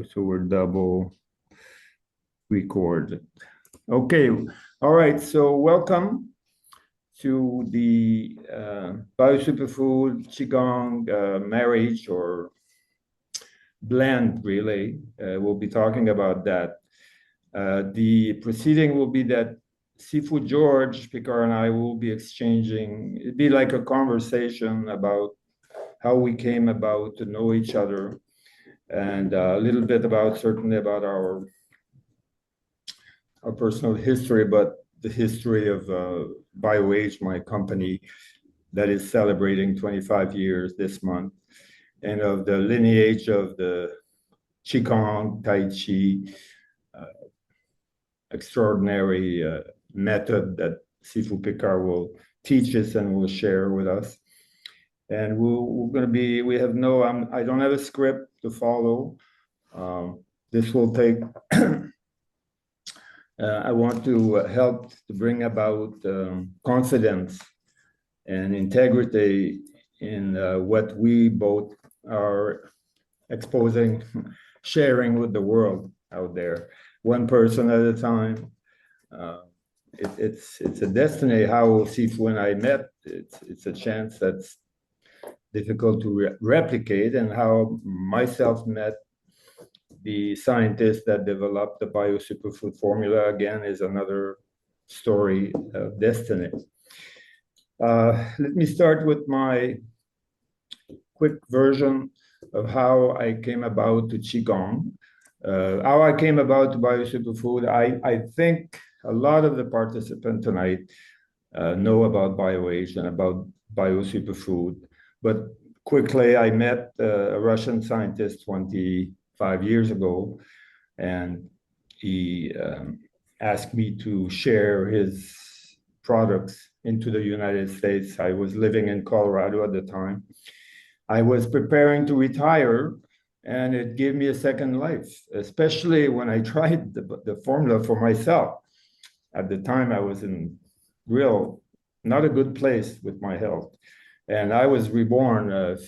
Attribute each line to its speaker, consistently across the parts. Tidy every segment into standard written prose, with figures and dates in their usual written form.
Speaker 1: So we're double recorded. Okay, all right, so welcome to the BioSuperfood Qigong marriage or blend, really. We'll be talking about that. The proceeding will be that Sifu George, Picard, and I will be exchanging, it'd be like a conversation about how we came about to know each other, and a little bit about, certainly about our personal history, but the history of BioAge, my company that is celebrating 25 years this month, and of the lineage of the Qigong, Tai Chi, extraordinary method that Sifu Picard will teach us and will share with us. And we're going to be, we have no, I don't have a script to follow. This will take, I want to help to bring about confidence and integrity in what we both are exposing, sharing with the world out there, one person at a time. It's a destiny how Sifu and I met. It's a chance that's difficult to replicate, and how myself met the scientist that developed the BioSuperfood formula, again, is another story of destiny. Let me start with my quick version of how I came about to Qigong. How I came about to BioSuperfood, I think a lot of the participants tonight know about BioAge and about BioSuperfood, but quickly I met a Russian scientist 25 years ago, and he asked me to share his products into the United States. I was living in Colorado at the time. I was preparing to retire, and it gave me a second life, especially when I tried the formula for myself. At the time, I was in not a good place with my health. And I was reborn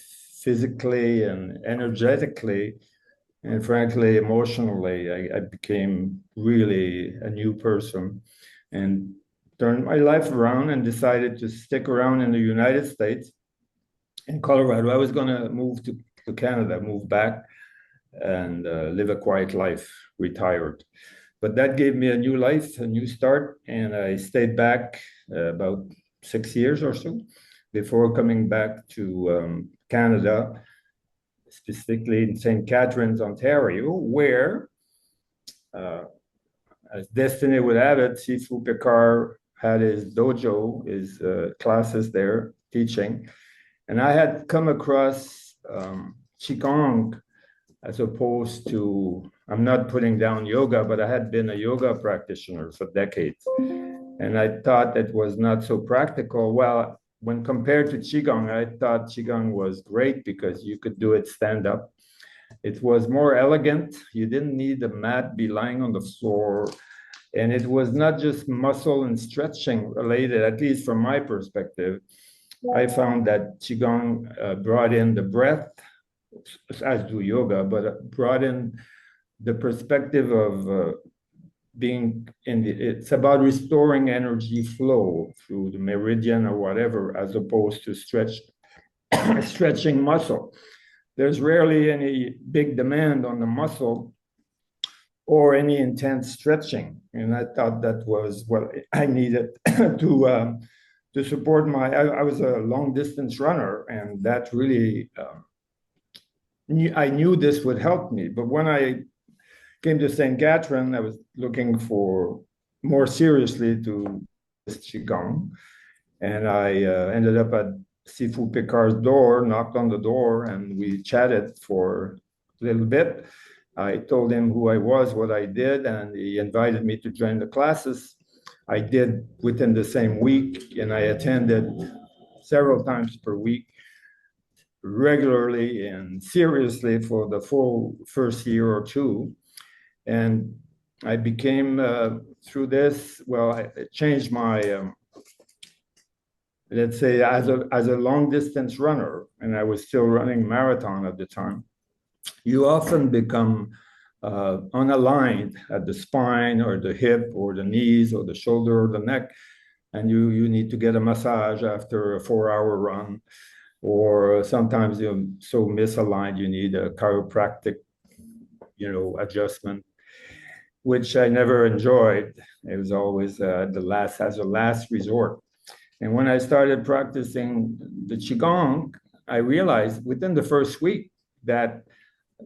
Speaker 1: physically and energetically, and frankly, emotionally. I became really a new person and turned my life around and decided to stick around in the United States. In Colorado, I was going to move to Canada, move back and live a quiet life, retired. But that gave me a new life, a new start, and I stayed back about 6 years or so before coming back to Canada, specifically in St. Catharines, Ontario, where, as destiny would have it, Sifu Picard had his dojo, his classes there, teaching. And I had come across Qigong as opposed to, I'm not putting down yoga, but I had been a yoga practitioner for decades. And I thought it was not so practical. Well, when compared to Qigong, I thought Qigong was great because you could do it stand up. It was more elegant. You didn't need the mat, be lying on the floor. And it was not just muscle and stretching related, at least from my perspective. I found that Qigong brought in the breath, as do yoga, but brought in the perspective of being in it's about restoring energy flow through the meridian or whatever, as opposed to stretching muscle. There's rarely any big demand on the muscle or any intense stretching. And I thought that was what I needed to support I was a long distance runner, and that really, I knew this would help me. But when I came to St. Catherine, I was looking for more seriously to Qigong. And I ended up at Sifu Picard's door, knocked on the door, and we chatted for a little bit. I told him who I was, what I did, and he invited me to join the classes. I did within the same week, and I attended several times per week, regularly and seriously for the full first year or two. And I became, through this, well, it changed my, let's say, as a long distance runner, and I was still running marathon at the time. You often become unaligned at the spine or the hip or the knees or the shoulder or the neck, and you need to get a massage after a 4-hour run, or sometimes you're so misaligned you need a chiropractic, adjustment, which I never enjoyed. It was always as a last resort. And when I started practicing the Qigong, I realized within the first week that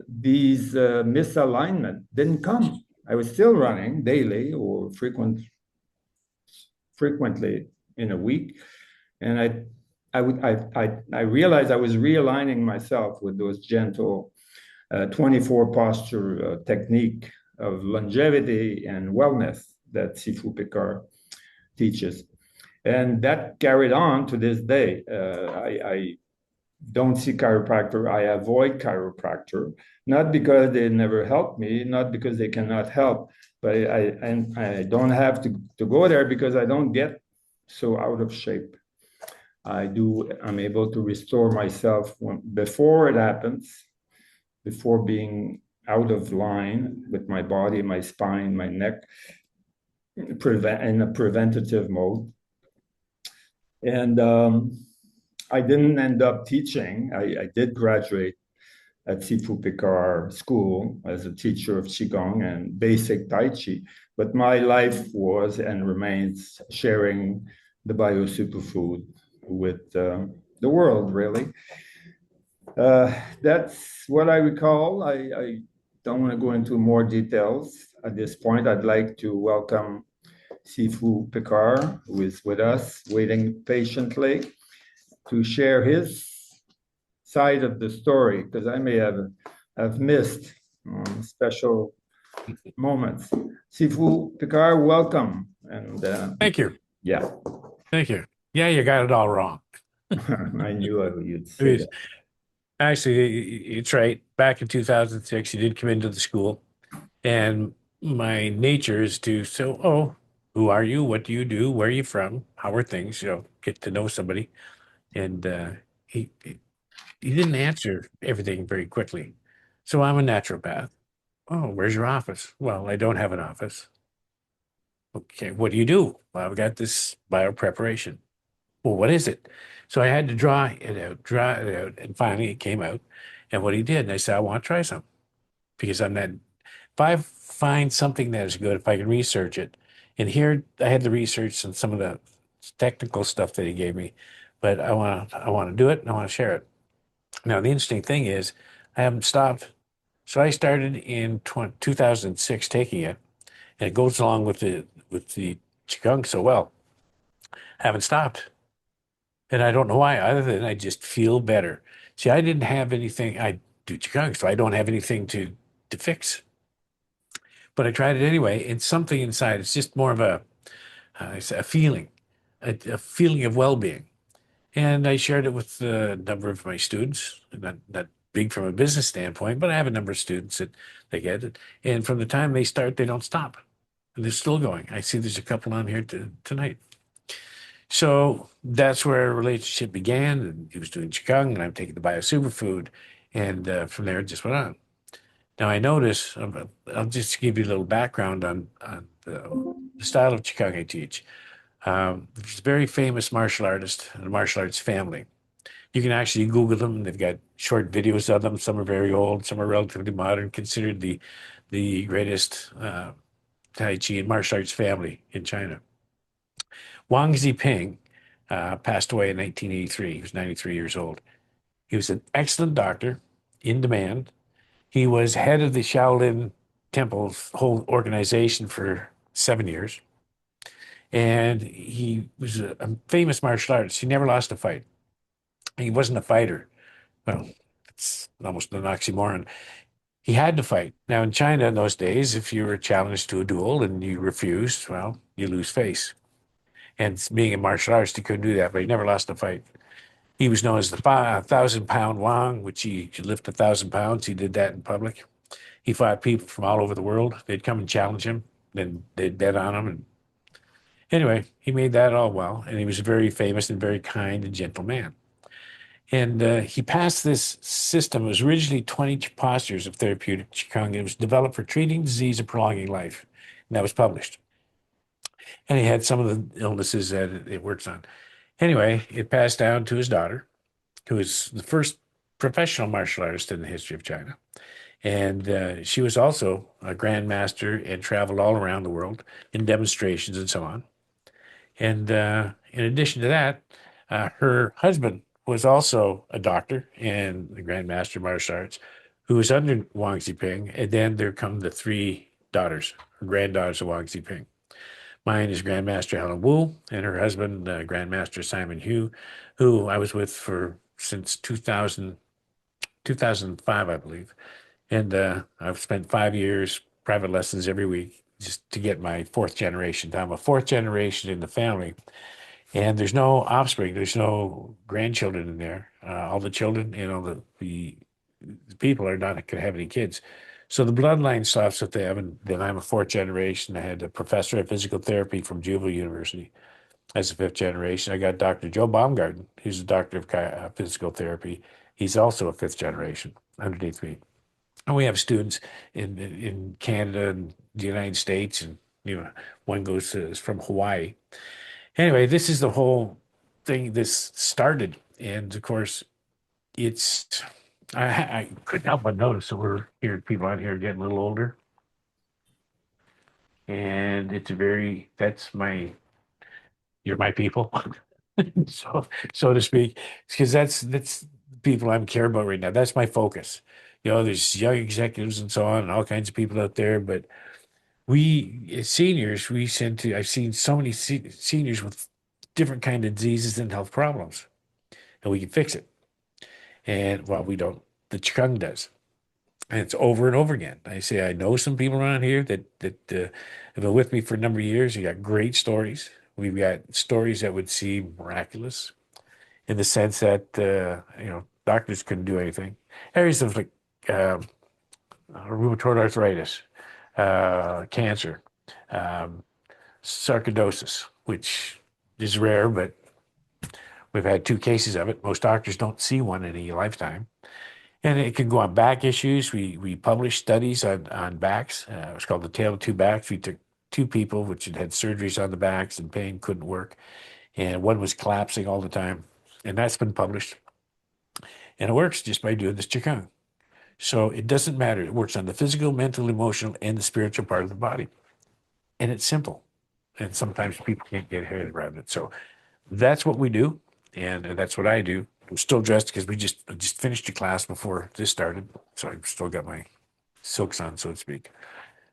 Speaker 1: these misalignment didn't come. I was still running daily or frequently in a week, and I realized I was realigning myself with those gentle 24 posture technique of longevity and wellness that Sifu Picard teaches. And that carried on to this day. I don't see chiropractor. I avoid chiropractor, not because they never helped me, not because they cannot help, but I don't have to go there because I don't get so out of shape. I'm able to restore myself before it happens, before being out of line with my body, my spine, my neck, in a preventative mode. And I didn't end up teaching. I did graduate at Sifu Picard School as a teacher of Qigong and basic Tai Chi, but my life was and remains sharing the BioSuperfood with the world, really. That's what I recall. I don't want to go into more details at this point. I'd like to welcome Sifu Picard, who is with us, waiting patiently to share his side of the story, because I may have missed special moments. Sifu Picard, welcome. And
Speaker 2: Thank you.
Speaker 1: yeah,
Speaker 2: Thank you. Yeah, you got it all wrong.
Speaker 1: I knew you'd say that.
Speaker 2: Actually, it's right. Back in 2006, you did come into the school, and my nature is to who are you? What do you do? Where are you from? How are things? Get to know somebody. And he didn't answer everything very quickly. So I'm a naturopath. Oh, where's your office? Well, I don't have an office. Okay, what do you do? Well, I've got this biopreparation. Well, what is it? So I had to draw it out, and finally it came out. And what he did, and I said, I want to try some because if I find something that is good, if I can research it, and here I had the research and some of the technical stuff that he gave me, but I want to do it and I want to share it. Now, the interesting thing is I haven't stopped. So I started in 2006 taking it, and it goes along with the Qigong so well. I haven't stopped. And I don't know why, other than I just feel better. See, I didn't have anything. I do Qigong, so I don't have anything to fix. But I tried it anyway, and something inside, it's just more of a feeling, a feeling of well-being. And I shared it with a number of my students, not big from a business standpoint, but I have a number of students that they get it. And from the time they start, they don't stop. And they're still going. I see there's a couple on here tonight. So that's where our relationship began. And he was doing Qigong, and I'm taking the BioSuperfood. And from there, it just went on. Now, I notice, I'll just give you a little background on the style of Qigong I teach. There's a very famous martial artist and a martial arts family. You can actually Google them. They've got short videos of them. Some are very old, some are relatively modern, considered the greatest Tai Chi and martial arts family in China. Wang Ziping passed away in 1983. He was 93 years old. He was an excellent doctor, in demand. He was head of the Shaolin Temple's whole organization for 7 years. And he was a famous martial artist. He never lost a fight. He wasn't a fighter. Well, it's almost an oxymoron. He had to fight. Now, in China in those days, if you were challenged to a duel and you refused, well, you lose face. And being a martial artist, he couldn't do that, but he never lost a fight. He was known as the 1,000-pound Wang, which he could lift 1,000 pounds. He did that in public. He fought people from all over the world. They'd come and challenge him, then they'd bet on him. And anyway, he made that all well, and he was a very famous and very kind and gentle man. And he passed this system. It was originally 20 postures of therapeutic Qigong. It was developed for treating disease and prolonging life. And that was published. And he had some of the illnesses that it works on. Anyway, it passed down to his daughter, who was the first professional martial artist in the history of China. And she was also a grandmaster and traveled all around the world in demonstrations and so on. And in addition to that, her husband was also a doctor and the grandmaster of martial arts who was under Wang Ziping. And then there come the three daughters, or granddaughters of Wang Ziping. Mine is Grandmaster Helen Wu, and her husband, Grandmaster Simon Hu, who I was with for since 2005, I believe. And I've spent 5 years private lessons every week just to get my fourth generation. I'm a fourth generation in the family, and there's no offspring, there's no grandchildren in there. All the children and all the people are not going to have any kids. So the bloodline stops with them. And then I'm a fourth generation. I had a professor of physical therapy from Jubilee University as a fifth generation. I got Dr. Joe Baumgarten, who's a doctor of physical therapy. He's also a fifth generation underneath me. And we have students in Canada and the United States, and one is from Hawaii. Anyway, this is the whole thing. This started, and of course, it's I couldn't help but notice that we're here. People out here getting a little older, and it's that's you're my people, so to speak, because that's people I care about right now. That's my focus. There's young executives and so on, and all kinds of people out there. But we, as seniors, I've seen so many seniors with different kind of diseases and health problems, and we can fix it. And well, we don't. The Qigong does, and it's over and over again. I say I know some people around here that have been with me for a number of years. You got great stories. We've got stories that would seem miraculous in the sense that doctors couldn't do anything. Areas of like rheumatoid arthritis, cancer, um, sarcoidosis, which is rare, but we've had 2 cases of it. Most doctors don't see one in a lifetime. And it can go on back issues. We published studies on backs. It was called The Tale of Two Backs. We took 2 people which had surgeries on the backs and pain, couldn't work. And one was collapsing all the time. And that's been published. And it works just by doing this Qigong. So it doesn't matter. It works on the physical, mental, emotional, and the spiritual part of the body. And it's simple. And sometimes people can't get head around it. So that's what we do. And that's what I do. I'm still dressed because I just finished a class before this started. So I've still got my silks on, so to speak.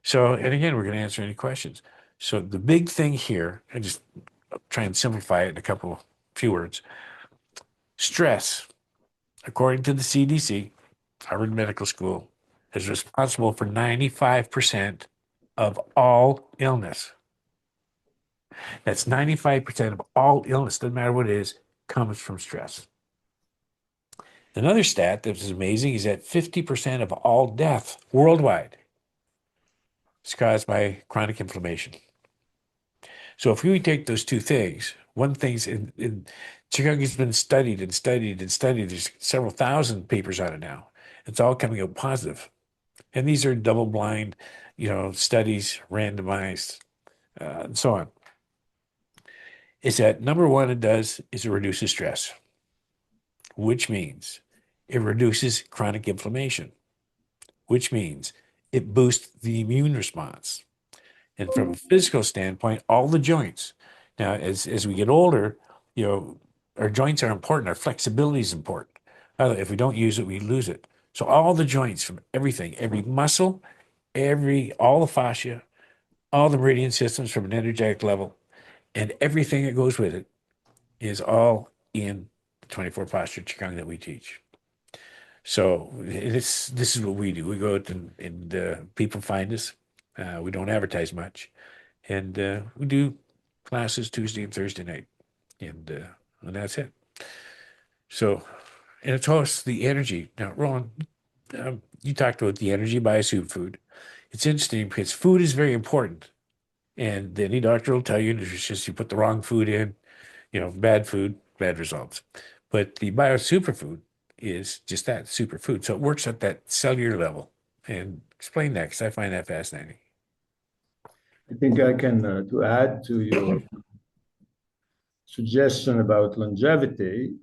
Speaker 2: So, and again, we're going to answer any questions. So the big thing here, I just try and simplify it in few words. Stress, according to the CDC, Harvard Medical School, is responsible for 95% of all illness. That's 95% of all illness, doesn't matter what it is, comes from stress. Another stat that is amazing is that 50% of all death worldwide is caused by chronic inflammation. So if we take those 2 things, one thing's in Qigong has been studied and studied and studied. There's several thousand papers on it now. It's all coming out positive. And these are double-blind, studies, randomized, and so on. Is that number one it does is it reduces stress, which means it reduces chronic inflammation, which means it boosts the immune response. And from a physical standpoint, all the joints. Now, as we get older, our joints are important. Our flexibility is important. If we don't use it, we lose it. So all the joints from everything, every muscle, all the fascia, all the meridian systems from an energetic level, and everything that goes with it is all in the 24 posture Qigong that we teach. So this is what we do. We go out and people find us. We don't advertise much. And we do classes Tuesday and Thursday night. And that's it. So, and it's also the energy. Now, Roland, you talked about the energy BioSuperfood. It's interesting because food is very important. And any doctor will tell you, it's just you put the wrong food in, bad food, bad results. But the BioSuperfood is just that, superfood. So it works at that cellular level. And explain that, because I find that fascinating.
Speaker 1: I think I can, to add to your suggestion about longevity,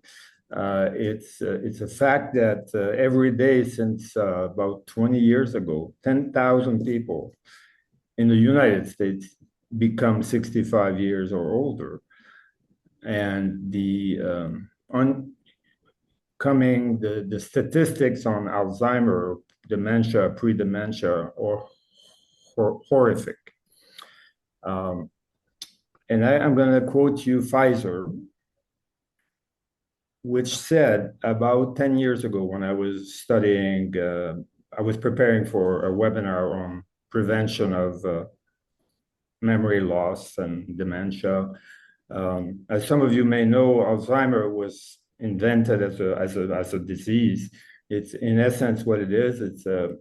Speaker 1: it's a fact that every day since about 20 years ago, 10,000 people in the United States become 65 years or older. And the the statistics on Alzheimer, dementia, pre-dementia, are horrific. And I'm going to quote you Pfizer, which said about 10 years ago when I was studying, I was preparing for a webinar on prevention of memory loss and dementia. As some of you may know, Alzheimer was invented as a disease. It's in essence what it is. It's a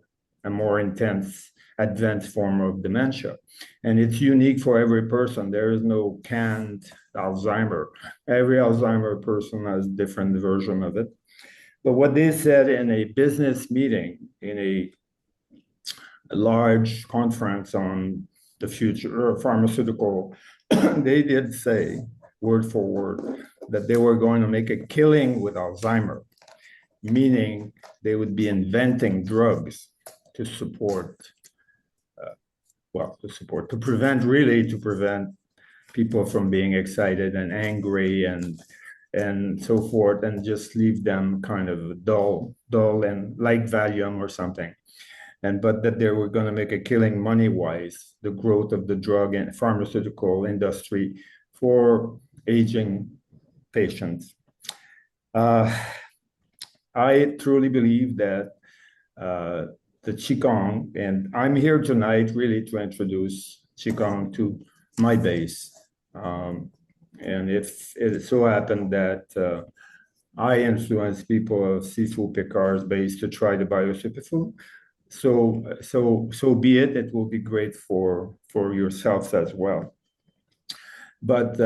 Speaker 1: more intense, advanced form of dementia. And it's unique for every person. There is no canned Alzheimer. Every Alzheimer person has a different version of it. But what they said in a business meeting, in a large conference on the future of pharmaceutical, they did say, word for word, that they were going to make a killing with Alzheimer, meaning they would be inventing drugs to support, to prevent people from being excited and angry and so forth, and just leave them kind of dull and like Valium or something. But that they were going to make a killing money-wise, the growth of the drug and pharmaceutical industry for aging patients. I truly believe that the Qigong, and I'm here tonight really to introduce Qigong to my base. And if it so happened that I influence people of Sifu Picard's base to try the BioSuperfood, so be it. It will be great for yourselves as well. But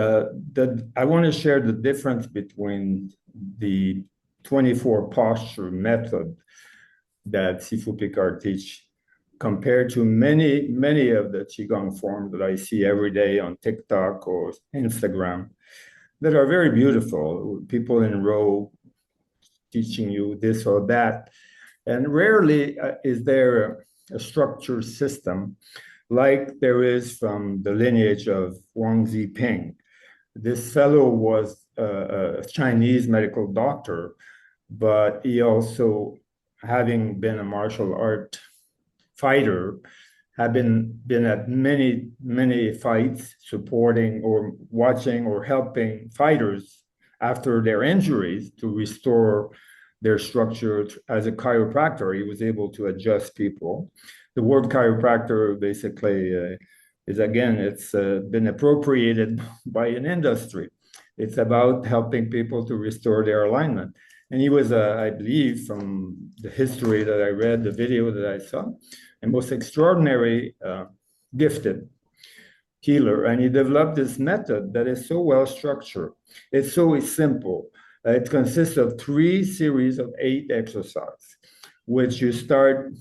Speaker 1: I want to share the difference between the 24 posture method that Sifu Picard teach compared to many of the Qigong forms that I see every day on TikTok or Instagram that are very beautiful. People in row teaching you this or that. And rarely is there a structured system like there is from the lineage of Wang Ziping. This fellow was a Chinese medical doctor, but he also, having been a martial art fighter, had been at many fights, supporting or watching or helping fighters after their injuries to restore their structure. As a chiropractor, he was able to adjust people. The word chiropractor basically is, again, it's been appropriated by an industry. It's about helping people to restore their alignment. And he was, I believe, from the history that I read, the video that I saw, a most extraordinary gifted healer. And he developed this method that is so well structured. It's so simple. It consists of 3 series of 8 exercises, which you start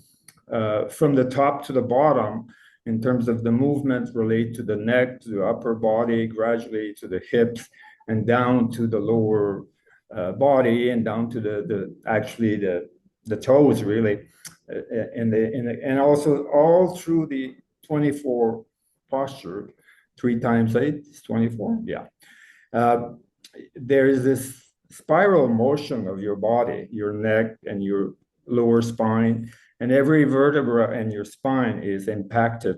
Speaker 1: from the top to the bottom in terms of the movements relate to the neck, to the upper body, gradually to the hips, and down to the lower body, and down to the toes, really, and also all through the 24 posture, 3 times 8 is 24. Yeah, there is this spiral motion of your body, your neck and your lower spine, and every vertebra in your spine is impacted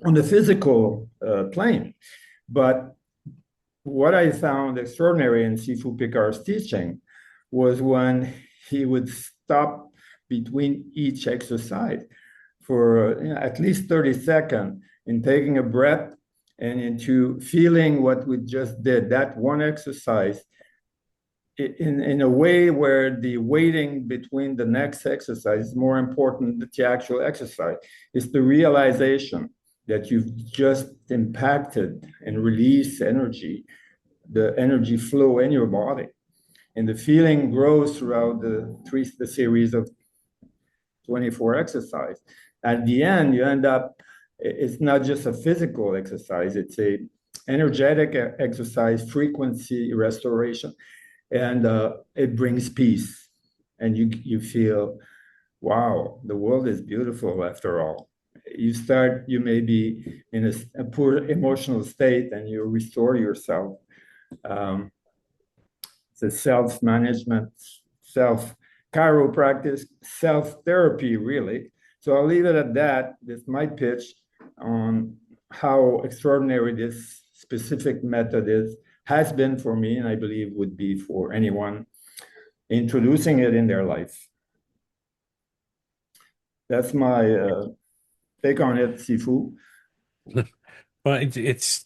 Speaker 1: on the physical plane. But what I found extraordinary in Sifu Picard's teaching was when he would stop between each exercise for at least 30 seconds in taking a breath and into feeling what we just did, that one exercise, in a way where the waiting between the next exercise is more important than the actual exercise. It's the realization that you've just impacted and released energy, the energy flow in your body. And the feeling grows throughout the series of 24 exercise. At the end, you end up, it's not just a physical exercise, it's a energetic exercise, frequency restoration, and it brings peace. And you feel, wow, the world is beautiful after all. You may be in a poor emotional state and you restore yourself. Um, the self-management, self-chiropractic, self-therapy, really. So I'll leave it at that. This is my pitch on how extraordinary this specific method has been for me, and I believe would be for anyone introducing it in their life. That's my take on it, Sifu.
Speaker 2: Well, it's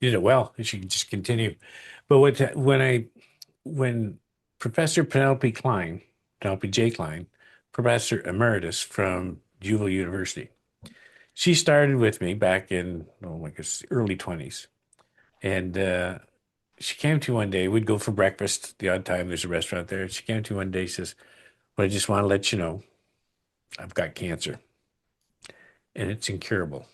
Speaker 2: you did it well. You should just continue. But when Professor Penelope J. Klein, Professor Emeritus from Juval University, she started with me back in early 20s, and she came to one day. We'd go for breakfast the odd time. There's a restaurant there. She came to one day. She says, "Well, I just want to let you know, I've got cancer, and it's incurable."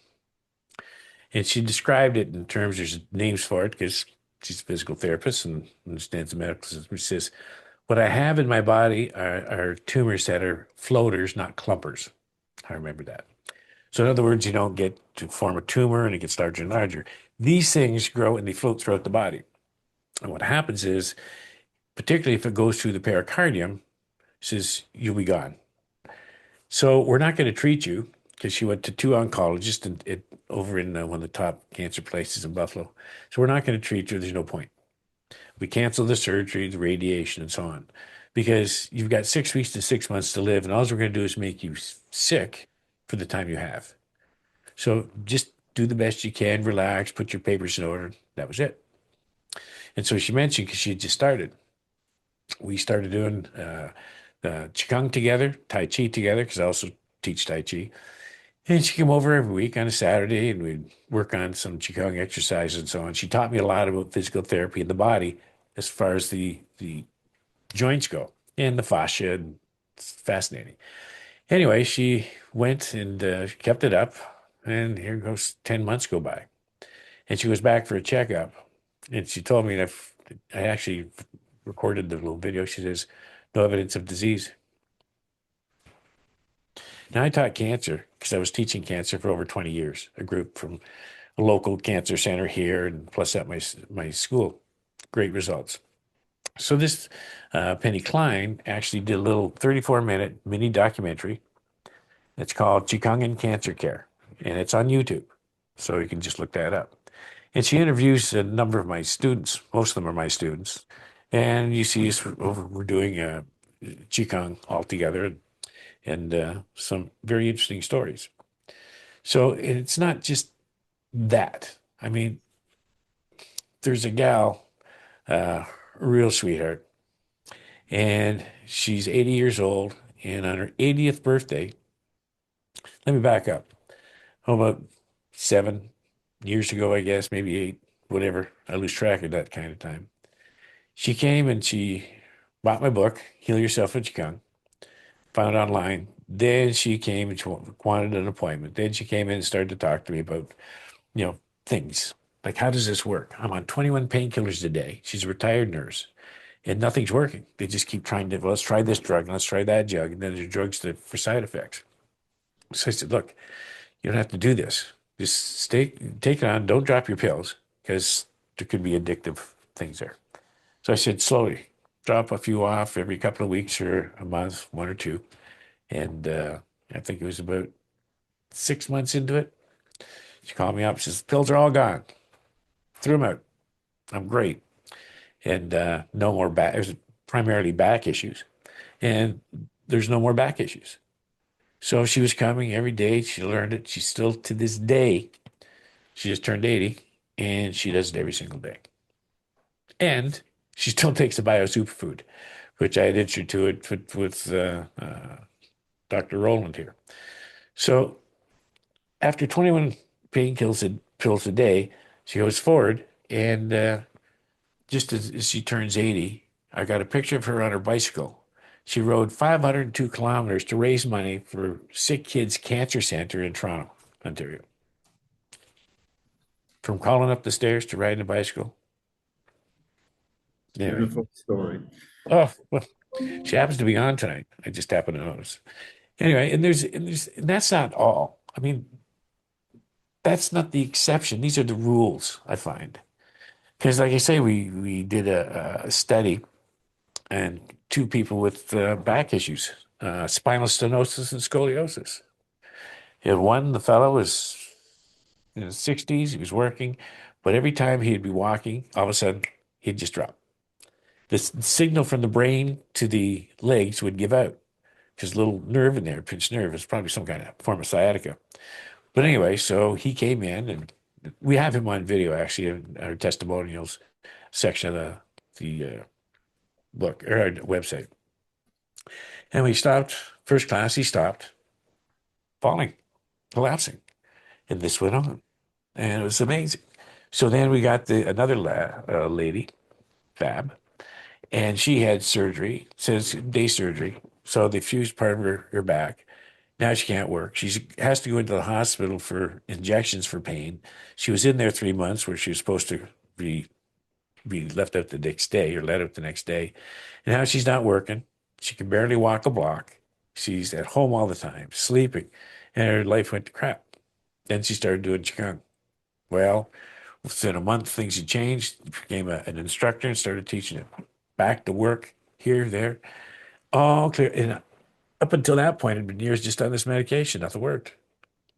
Speaker 2: And she described it in terms, there's names for it because she's a physical therapist and understands the medical system. She says, what I have in my body are tumors that are floaters, not clumpers. I remember that. So in other words, you don't get to form a tumor and it gets larger and larger. These things grow and they float throughout the body. And what happens is, particularly if it goes through the pericardium, she says, you'll be gone. So we're not going to treat you, because she went to two oncologists over in one of the top cancer places in Buffalo. So we're not going to treat you. There's no point. We cancel the surgery, the radiation, and so on, because you've got 6 weeks to 6 months to live, and all we're going to do is make you sick for the time you have. So just do the best you can, relax, put your papers in order. That was it. And so she mentioned, because she had just started, we started doing Qigong together, Tai Chi together, because I also teach Tai Chi. And she came over every week on a Saturday and we'd work on some Qigong exercises and so on. She taught me a lot about physical therapy in the body as far as the joints go and the fascia. And it's fascinating. Anyway, she went and kept it up. And here goes 10 months go by. And she goes back for a checkup. And she told me that I actually recorded the little video. She says, no evidence of disease. Now, I taught cancer because I was teaching cancer for over 20 years, a group from a local cancer center here, and plus at my school. Great results. So this Penny Klein actually did a little 34-minute mini documentary. It's called Qigong and Cancer Care, and it's on YouTube. So you can just look that up. And she interviews a number of my students. Most of them are my students. And you see us we're doing Qigong all together, and some very interesting stories. So it's not just that. I mean, there's a gal, a real sweetheart, and she's 80 years old. And on her 80th birthday, let me back up. About 7 years ago, I guess, maybe 8, whatever. I lose track of that kind of time. She came and she bought my book, Heal Yourself with Qigong, found it online. Then she came and she wanted an appointment. Then she came in and started to talk to me about, things like, how does this work? I'm on 21 painkillers a day. She's a retired nurse, and nothing's working. They just keep trying to, well, let's try this drug and let's try that drug, and then there's drugs for side effects. So I said, look, you don't have to do this. Just take it on. Don't drop your pills, because there could be addictive things there. So I said, slowly drop a few off every couple of weeks or a month, 1 or 2. And I think it was about 6 months into it. She called me up. She says, pills are all gone. Threw them out. I'm great. And no more back. There's primarily back issues. And there's no more back issues. So she was coming every day. She learned it. She's still, to this day, she just turned 80, and she does it every single day. And she still takes the BioSuperfood, which I had introduced to it with Dr. Roland here. So after 21 pills a day, she goes forward, and just as she turns 80, I got a picture of her on her bicycle. She rode 502 kilometers to raise money for Sick Kids Cancer Center in Toronto, Ontario. From crawling up the stairs to riding a bicycle. Anyway.
Speaker 1: Beautiful story.
Speaker 2: Oh, well, she happens to be on tonight. I just happened to notice. Anyway, and that's not all. I mean, that's not the exception. These are the rules, I find. Because, like I say, we did a study, and two people with back issues, spinal stenosis and scoliosis. You had one, the fellow was in his 60s, he was working, but every time he'd be walking, all of a sudden, he'd just drop. The signal from the brain to the legs would give out. His little nerve in there, pinched nerve, is probably some kind of form of sciatica. But anyway, so he came in, and we have him on video actually in our testimonials section of the book or our website. And we stopped first class. He stopped falling, collapsing, and this went on, and it was amazing. So then we got another lady, Fab, and she had surgery, says day surgery. So they fused part of her back. Now she can't work. She has to go into the hospital for injections for pain. She was in there 3 months where she was supposed to be left out the next day or let out the next day. And now she's not working. She can barely walk a block. She's at home all the time, sleeping, and her life went to crap. Then she started doing Qigong. Well, within a month, things had changed. Became an instructor and started teaching it. Back to work, here, there, all clear. And up until that point, it had been years just on this medication. Nothing worked.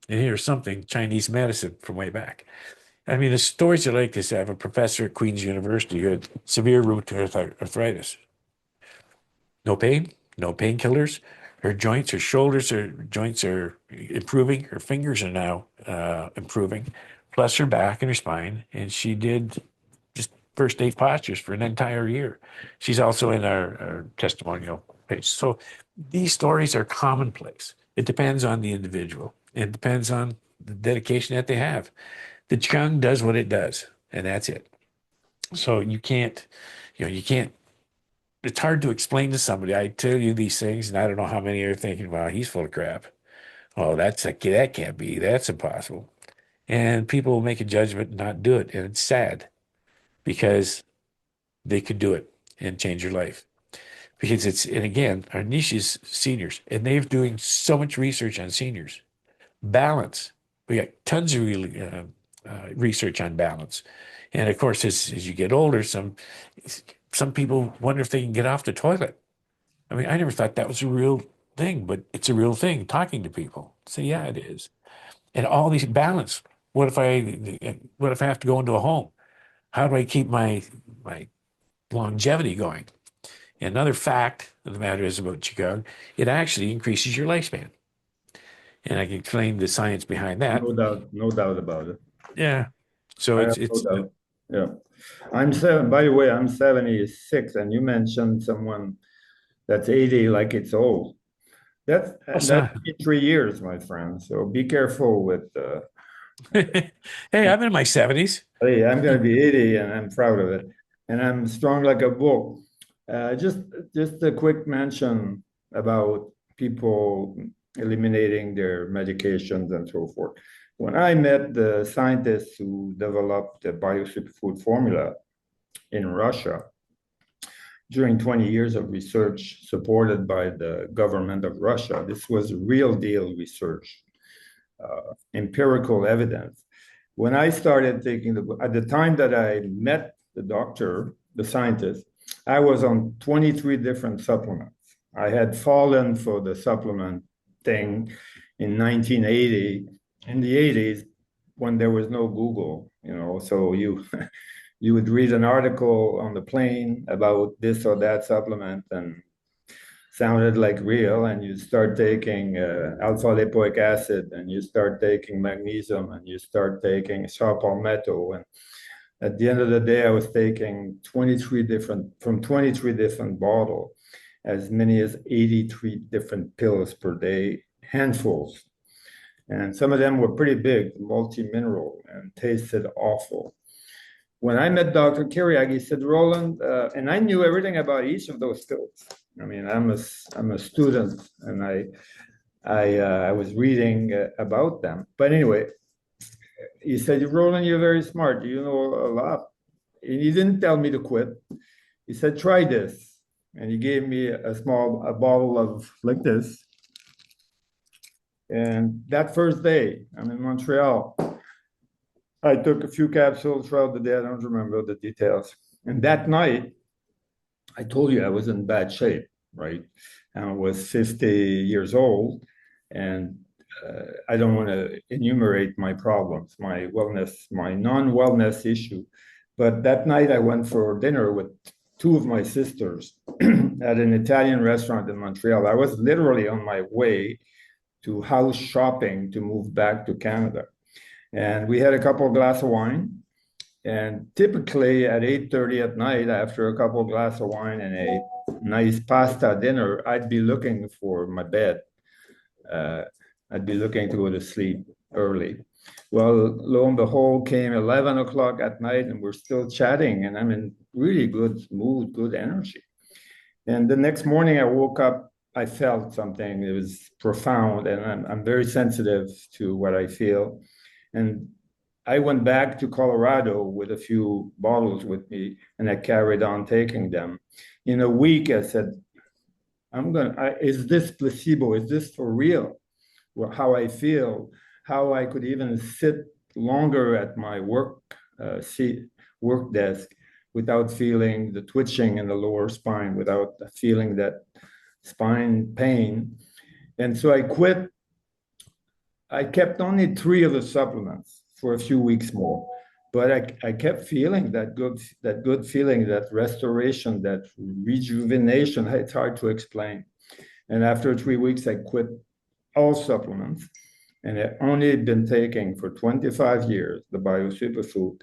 Speaker 2: And here's something, Chinese medicine from way back. I mean, the stories are like this. I have a professor at Queen's University who had severe rheumatoid arthritis. No pain, no painkillers. Her joints, her shoulders, her joints are improving. Her fingers are now improving, plus her back and her spine. And she did just first aid postures for an entire year. She's also in our testimonial page. So these stories are commonplace. It depends on the individual. It depends on the dedication that they have. The Qigong does what it does, and that's it. So you can't, it's hard to explain to somebody. I tell you these things, and I don't know how many are thinking, wow, he's full of crap. Oh, that can't be. That's impossible. And people will make a judgment and not do it. And it's sad because they could do it and change your life. Because and again, our niche is seniors, and they're doing so much research on seniors. Balance. We got tons of research on balance. And of course, as you get older, some people wonder if they can get off the toilet. I mean, I never thought that was a real thing, but it's a real thing, talking to people. So yeah, it is. And all these balance. What if I have to go into a home? How do I keep my longevity going? And another fact of the matter is about Qigong, it actually increases your lifespan. And I can explain the science behind that.
Speaker 1: No doubt about it.
Speaker 2: Yeah. So
Speaker 1: I have no doubt. Yeah. By the way, I'm 76, and you mentioned someone that's 80 like it's old. That's
Speaker 2: so,
Speaker 1: in 3 years, my friend. So be careful with
Speaker 2: hey, I'm in my 70s.
Speaker 1: hey, I'm gonna be 80 and I'm proud of it. And I'm strong like a bull. Just a quick mention about people eliminating their medications and so forth. When I met the scientists who developed the BioSuperfood formula in Russia, during 20 years of research supported by the government of Russia, this was real deal research, empirical evidence. When I started at the time that I met the doctor, the scientist, I was on 23 different supplements. I had fallen for the supplement thing in 1980, in the 80s, when there was no Google, so you would read an article on the plane about this or that supplement and sounded like real, and you start taking alpha lipoic acid, and you start taking magnesium, and you start taking saw palmetto, and at the end of the day, I was taking 23 different bottles, as many as 83 different pills per day, handfuls. And some of them were pretty big, multi-mineral, and tasted awful. when I met Dr. Kiriak, he said, Roland, and I knew everything about each of those fields. I mean, I'm a student, and I was reading about them. But anyway, he said, Roland, you're very smart. You know a lot. And he didn't tell me to quit. He said, try this. And he gave me a bottle of like this. And that first day, I'm in Montreal. I took a few capsules throughout the day. I don't remember the details. And that night, I told you I was in bad shape, right? And I was 50 years old. And I don't want to enumerate my problems, my wellness, my non-wellness issue. But that night I went for dinner with two of my sisters at an Italian restaurant in Montreal. I was literally on my way to house shopping to move back to Canada. And we had a couple of glasses of wine. And typically at 8:30 at night, after a couple of glasses of wine and a nice pasta dinner, I'd be looking for my bed. I'd be looking to go to sleep early. Well, lo and behold, came 11 o'clock at night and we're still chatting and I'm in really good mood, good energy. And the next morning I woke up, I felt something. It was profound and I'm very sensitive to what I feel. And I went back to Colorado with a few bottles with me and I carried on taking them. In a week, I said, is this placebo? Is this for real? How I feel, how I could even sit longer at my work desk without feeling the twitching in the lower spine, without feeling that spine pain. And so I quit. I kept only 3 of the supplements for a few weeks more, but I kept feeling that good feeling, that restoration, that rejuvenation. It's hard to explain. And after 3 weeks, I quit all supplements, and I've only been taking for 25 years the BioSuperfood,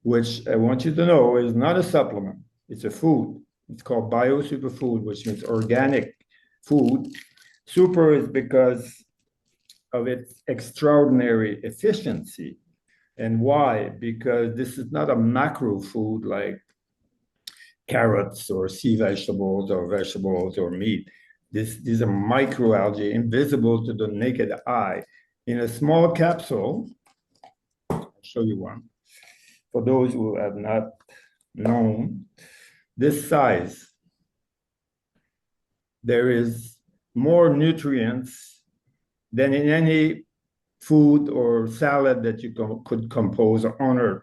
Speaker 1: which I want you to know is not a supplement, it's a food. It's called BioSuperfood, which means organic food. Super is because of its extraordinary efficiency. And why? Because this is not a macro food like carrots or sea vegetables or meat. These are microalgae, invisible to the naked eye. In a small capsule, I'll show you one. For those who have not known, this size, there is more nutrients than in any food or salad that you could compose on Earth.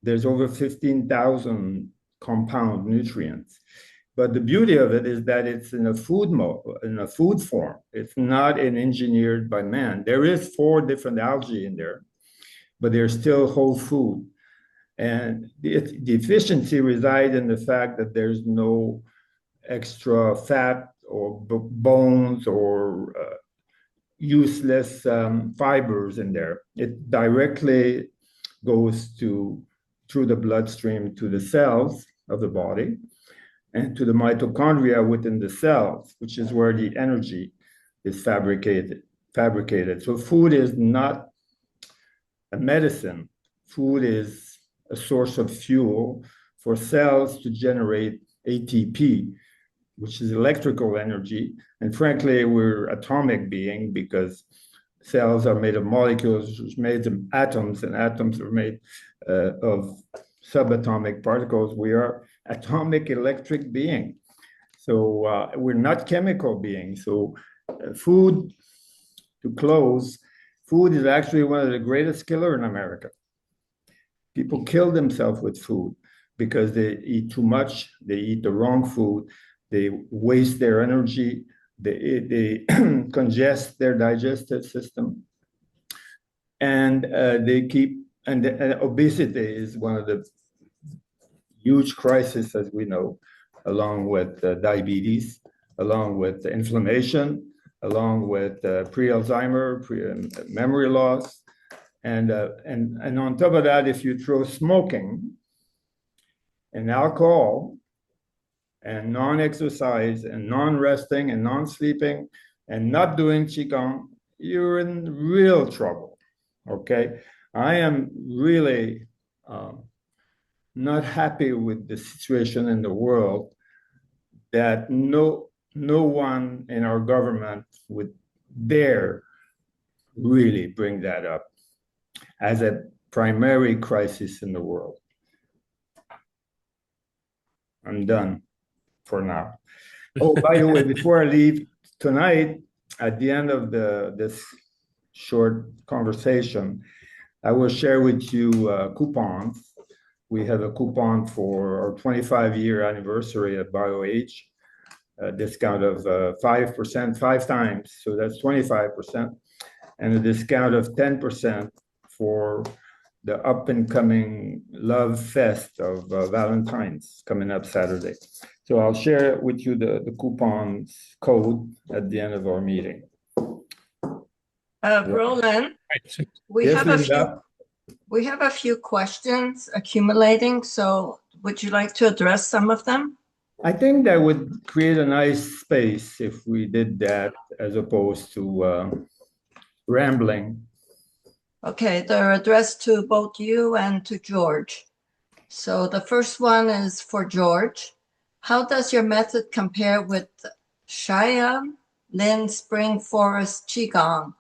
Speaker 1: There's over 15,000 compound nutrients. But the beauty of it is that it's in a food form. It's not engineered by man. There is 4 different algae in there, but they're still whole food. And the efficiency resides in the fact that there's no extra fat or bones or useless fibers in there. It directly goes through the bloodstream to the cells of the body and to the mitochondria within the cells, which is where the energy is fabricated. So food is not a medicine. Food is a source of fuel for cells to generate ATP, which is electrical energy. And frankly, we're atomic being because cells are made of molecules, which made of atoms, and atoms are made of subatomic particles. We are atomic electric being. So we're not chemical beings. So food, to close, food is actually one of the greatest killers in America. People kill themselves with food because they eat too much, they eat the wrong food, they waste their energy, they congest their digestive system, and and obesity is one of the huge crises, as we know, along with diabetes, along with inflammation, along with pre-Alzheimer, memory loss, and on top of that, if you throw smoking and alcohol and non-exercise and non-resting and non-sleeping and not doing Qigong, you're in real trouble, okay? I am really um, not happy with the situation in the world, that no one in our government would dare really bring that up as a primary crisis in the world. I'm done for now. Oh, by the way, before I leave tonight, at the end of this short conversation, I will share with you coupons. We have a coupon for our 25-year anniversary at BioAge, a discount of 5%, 5 times, so that's 25%, and a discount of 10% for the up and coming Love Fest of Valentine's coming up Saturday. So I'll share with you the coupons code at the end of our meeting.
Speaker 3: Roland, we
Speaker 1: Yes,
Speaker 3: have
Speaker 1: Linda?
Speaker 3: we have a few questions accumulating. So would you like to address some of them?
Speaker 1: I think that would create a nice space if we did that, as opposed to rambling.
Speaker 3: Okay, they're addressed to both you and to George. So the first one is for George. How does your method compare with Shaya Lin Spring Forest Qigong?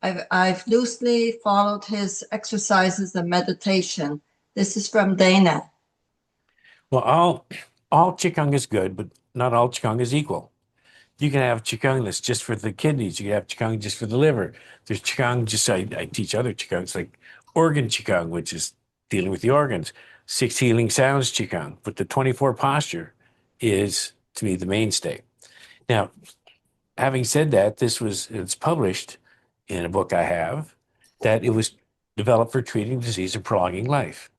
Speaker 3: I've loosely followed his exercises and meditation. This is from Dana.
Speaker 2: Well, all Qigong is good, but not all Qigong is equal. You can have Qigong that's just for the kidneys. You can have Qigong just for the liver. There's Qigong I teach other Qigongs like organ Qigong, which is dealing with the organs. 6 healing sounds Qigong, but the 24 posture is, to me, the mainstay. Now, having said that, it's published in a book I have that it was developed for treating disease and prolonging life.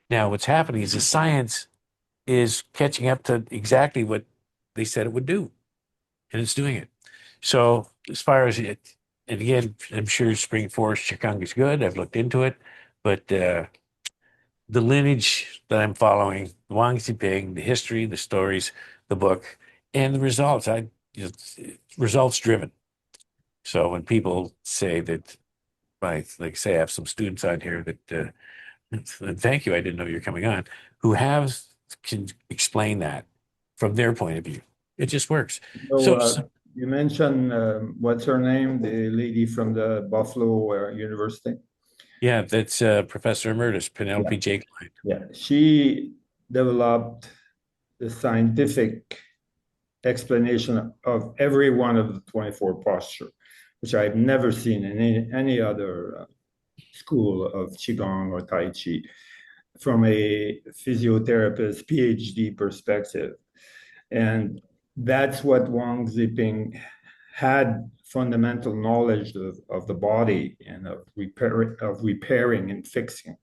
Speaker 2: Now, what's happening is the science is catching up to exactly what they said it would do, and it's doing it. So as far as it, and again, I'm sure Spring Forest Qigong is good. I've looked into it, but the lineage that I'm following, Wang Ziping, the history, the stories, the book, and the results, results driven. So when people say that, like say I have some students on here that, thank you, I didn't know you were coming on, who can explain that from their point of view. It just works.
Speaker 1: So you mentioned, what's her name? The lady from the Buffalo University?
Speaker 2: Yeah, that's Professor Emeritus Penelope J. Klein.
Speaker 1: Yeah, she developed the scientific explanation of every one of the 24 posture, which I've never seen in any other school of Qigong or Tai Chi from a physiotherapist PhD perspective. And that's what Wang Ziping had fundamental knowledge of the body and of repairing and fixing.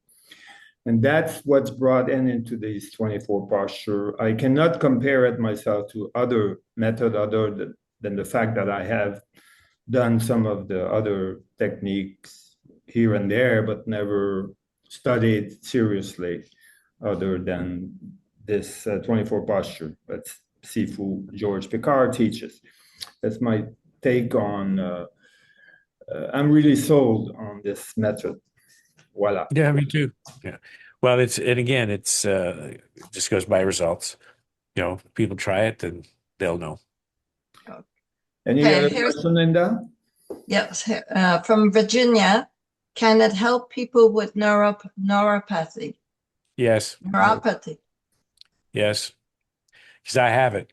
Speaker 1: And that's what's brought into these 24 posture. I cannot compare it myself to other method other than the fact that I have done some of the other techniques here and there, but never studied seriously other than this 24 posture. That's Sifu George Picard teaches. That's my take on, I'm really sold on this method. Voila.
Speaker 2: Yeah, me too. Yeah. Well, it just goes by results. People try it and they'll know.
Speaker 1: Any other question, Linda?
Speaker 3: Yes, from Virginia. Can it help people with neuropathy?
Speaker 2: Yes.
Speaker 3: Neuropathy.
Speaker 2: Yes. Because I have it.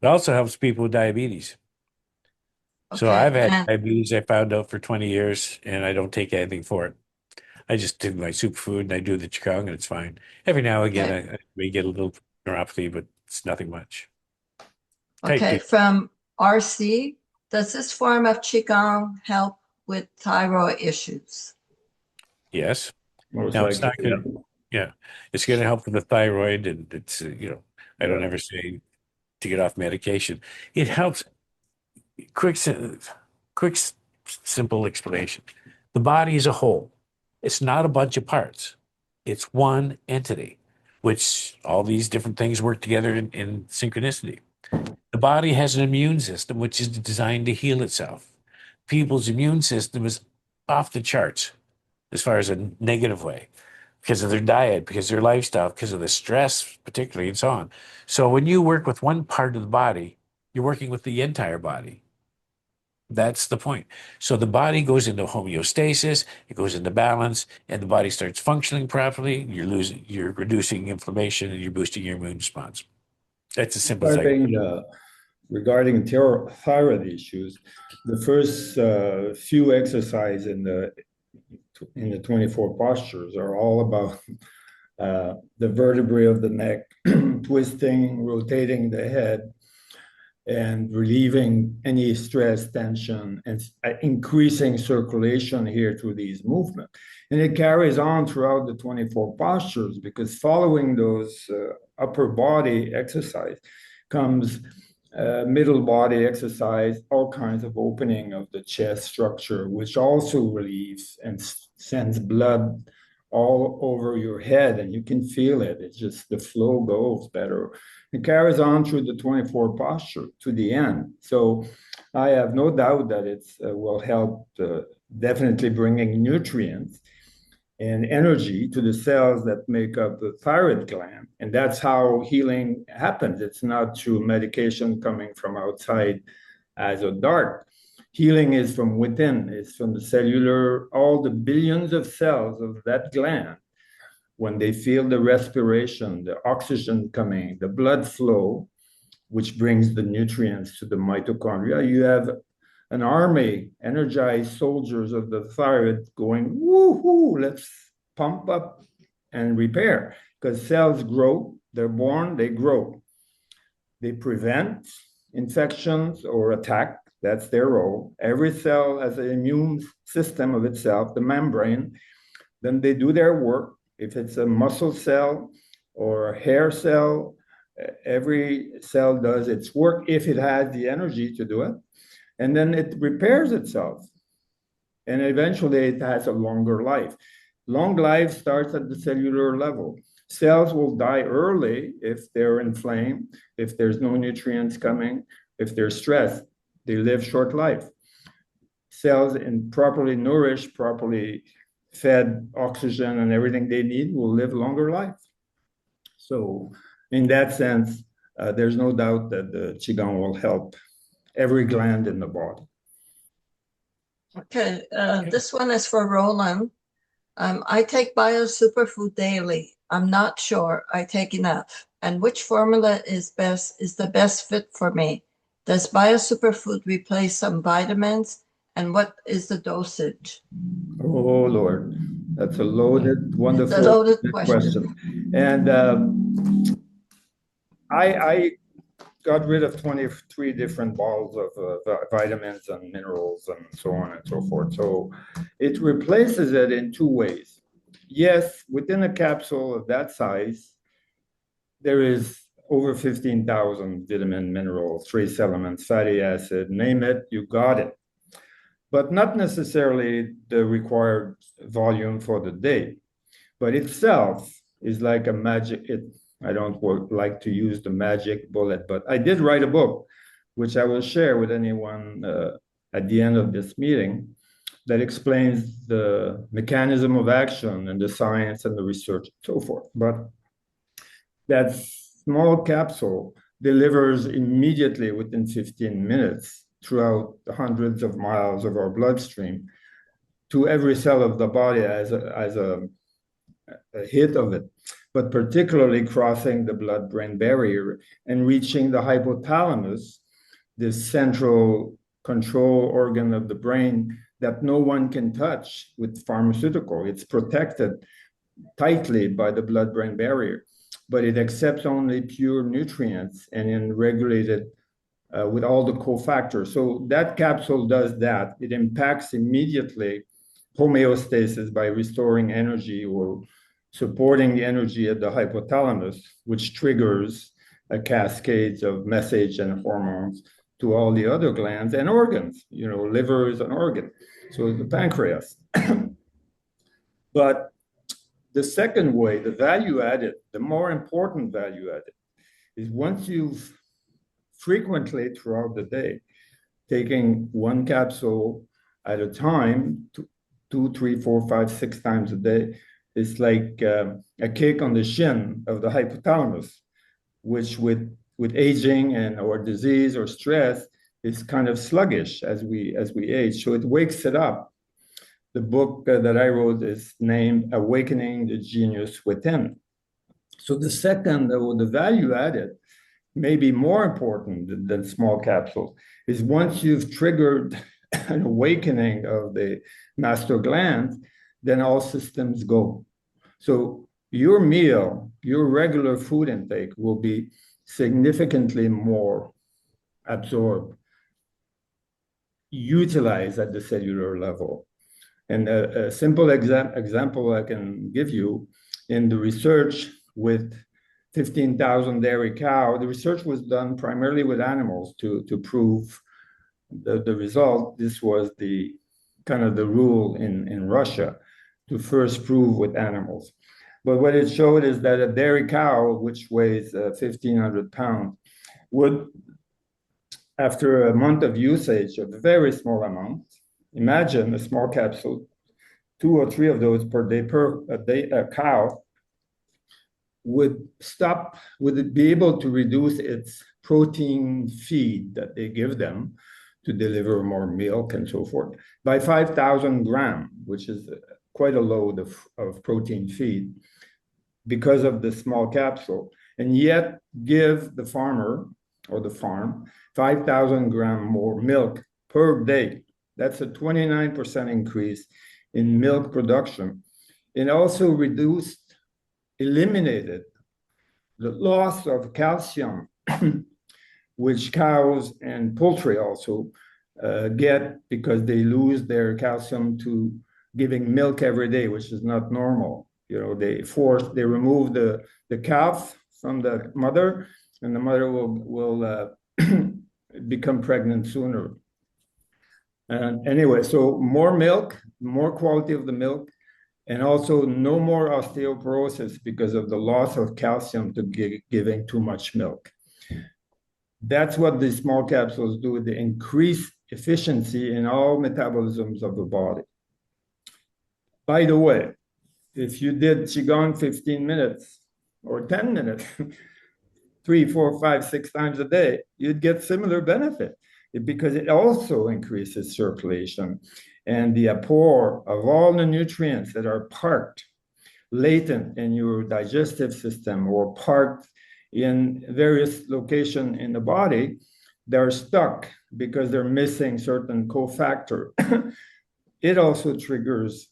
Speaker 2: It also helps people with diabetes. So I've had diabetes, I found out, for 20 years, and I don't take anything for it. I just do my superfood and I do the Qigong and it's fine. Every now and again, I may get a little neuropathy, but it's nothing much.
Speaker 3: Okay, from RC, does this form of Qigong help with thyroid issues?
Speaker 2: Yes.
Speaker 1: Now, it's not
Speaker 2: going to, it's going to help with the thyroid, and it's, I don't ever say to get off medication. It helps. Quick, simple explanation. The body is a whole. It's not a bunch of parts. It's one entity, which all these different things work together in synchronicity. The body has an immune system, which is designed to heal itself. People's immune system is off the charts as far as a negative way. because of their diet, because of their lifestyle, because of the stress, particularly, and so on. So when you work with one part of the body, you're working with the entire body. That's the point. So the body goes into homeostasis, it goes into balance, and the body starts functioning properly. You're reducing inflammation, and you're boosting your immune response. That's as simple as I can.
Speaker 1: Regarding thyroid issues, the first few exercises in the 24 postures are all about the vertebrae of the neck, twisting, rotating the head, and relieving any stress, tension, and increasing circulation here through these movements. And it carries on throughout the 24 postures, because following those upper body exercise comes middle body exercise, all kinds of opening of the chest structure, which also relieves and sends blood all over your head, and you can feel it. It's just the flow goes better. It carries on through the 24 posture to the end. So I have no doubt that it will help definitely bringing nutrients and energy to the cells that make up the thyroid gland. And that's how healing happens. It's not through medication coming from outside as a dart. Healing is from within. It's from the cellular, all the billions of cells of that gland. When they feel the respiration, the oxygen coming, the blood flow, which brings the nutrients to the mitochondria, you have an army, energized soldiers of the thyroid going, woohoo, let's pump up and repair. Because cells grow, they're born, they grow. They prevent infections or attack. That's their role. Every cell has an immune system of itself, the membrane. Then they do their work. If it's a muscle cell or a hair cell, every cell does its work if it has the energy to do it. And then it repairs itself. And eventually it has a longer life. Long life starts at the cellular level. Cells will die early if they're inflamed, if there's no nutrients coming, if they're stressed. They live short life. Cells properly nourished, properly fed oxygen and everything they need will live longer life. So in that sense, there's no doubt that the Qigong will help every gland in the body.
Speaker 3: Okay, this one is for Roland. I take BioSuperfood daily. I'm not sure I take enough. And which formula is the best fit for me? Does BioSuperfood replace some vitamins? And what is the dosage?
Speaker 1: Oh, Lord. That's a loaded, wonderful
Speaker 3: it's a loaded question.
Speaker 1: And I got rid of 23 different balls of vitamins and minerals and so on and so forth. So it replaces it in two ways. Yes, within a capsule of that size, there is over 15,000 vitamin, minerals, trace elements, fatty acid, name it, you got it. But not necessarily the required volume for the day. But itself is like a magic, I don't like to use the magic bullet, but I did write a book, which I will share with anyone at the end of this meeting, that explains the mechanism of action and the science and the research and so forth. But that small capsule delivers immediately within 15 minutes throughout the hundreds of miles of our bloodstream to every cell of the body as a hit of it, but particularly crossing the blood-brain barrier and reaching the hypothalamus, this central control organ of the brain that no one can touch with pharmaceutical. It's protected tightly by the blood-brain barrier, but it accepts only pure nutrients and in regulated with all the cofactors. So that capsule does that. It impacts immediately homeostasis by restoring energy or supporting the energy at the hypothalamus, which triggers a cascade of message and hormones to all the other glands and organs. You know, liver is an organ, so is the pancreas. But the second way, the value added, the more important value added, is once you've frequently throughout the day, taking one capsule at a time, 2, 3, 4, 5, 6 times a day, is like a kick on the shin of the hypothalamus, which with aging and or disease or stress is kind of sluggish as we age. So it wakes it up. The book that I wrote is named Awakening the Genius Within. So the second, or the value added, may be more important than small capsules, is once you've triggered an awakening of the master gland, then all systems go. So your meal, your regular food intake will be significantly more absorbed, utilized at the cellular level. And a simple example I can give you, in the research with 15,000 dairy cow, the research was done primarily with animals to prove the result. This was the kind of the rule in Russia, to first prove with animals. But what it showed is that a dairy cow, which weighs 1,500 pounds, would, after a month of usage of a very small amount, imagine a small capsule, 2 or 3 of those per day a cow, would be able to reduce its protein feed that they give them to deliver more milk and so forth by 5,000 grams, which is quite a load of protein feed, because of the small capsule, and yet give the farmer or the farm 5,000 grams more milk per day. That's a 29% increase in milk production. It also eliminated the loss of calcium, which cows and poultry also get, because they lose their calcium to giving milk every day, which is not normal. You know, they remove the calf from the mother, and the mother will become pregnant sooner. And anyway, so more milk, more quality of the milk, and also no more osteoporosis because of the loss of calcium to giving too much milk. That's what the small capsules do. They increase efficiency in all metabolisms of the body. By the way, if you did Qigong 15 minutes or 10 minutes, 3, 4, 5, 6 times a day, you'd get similar benefit, because it also increases circulation and the apport of all the nutrients that are parked latent in your digestive system or parked in various locations in the body. They're stuck because they're missing certain cofactor. It also triggers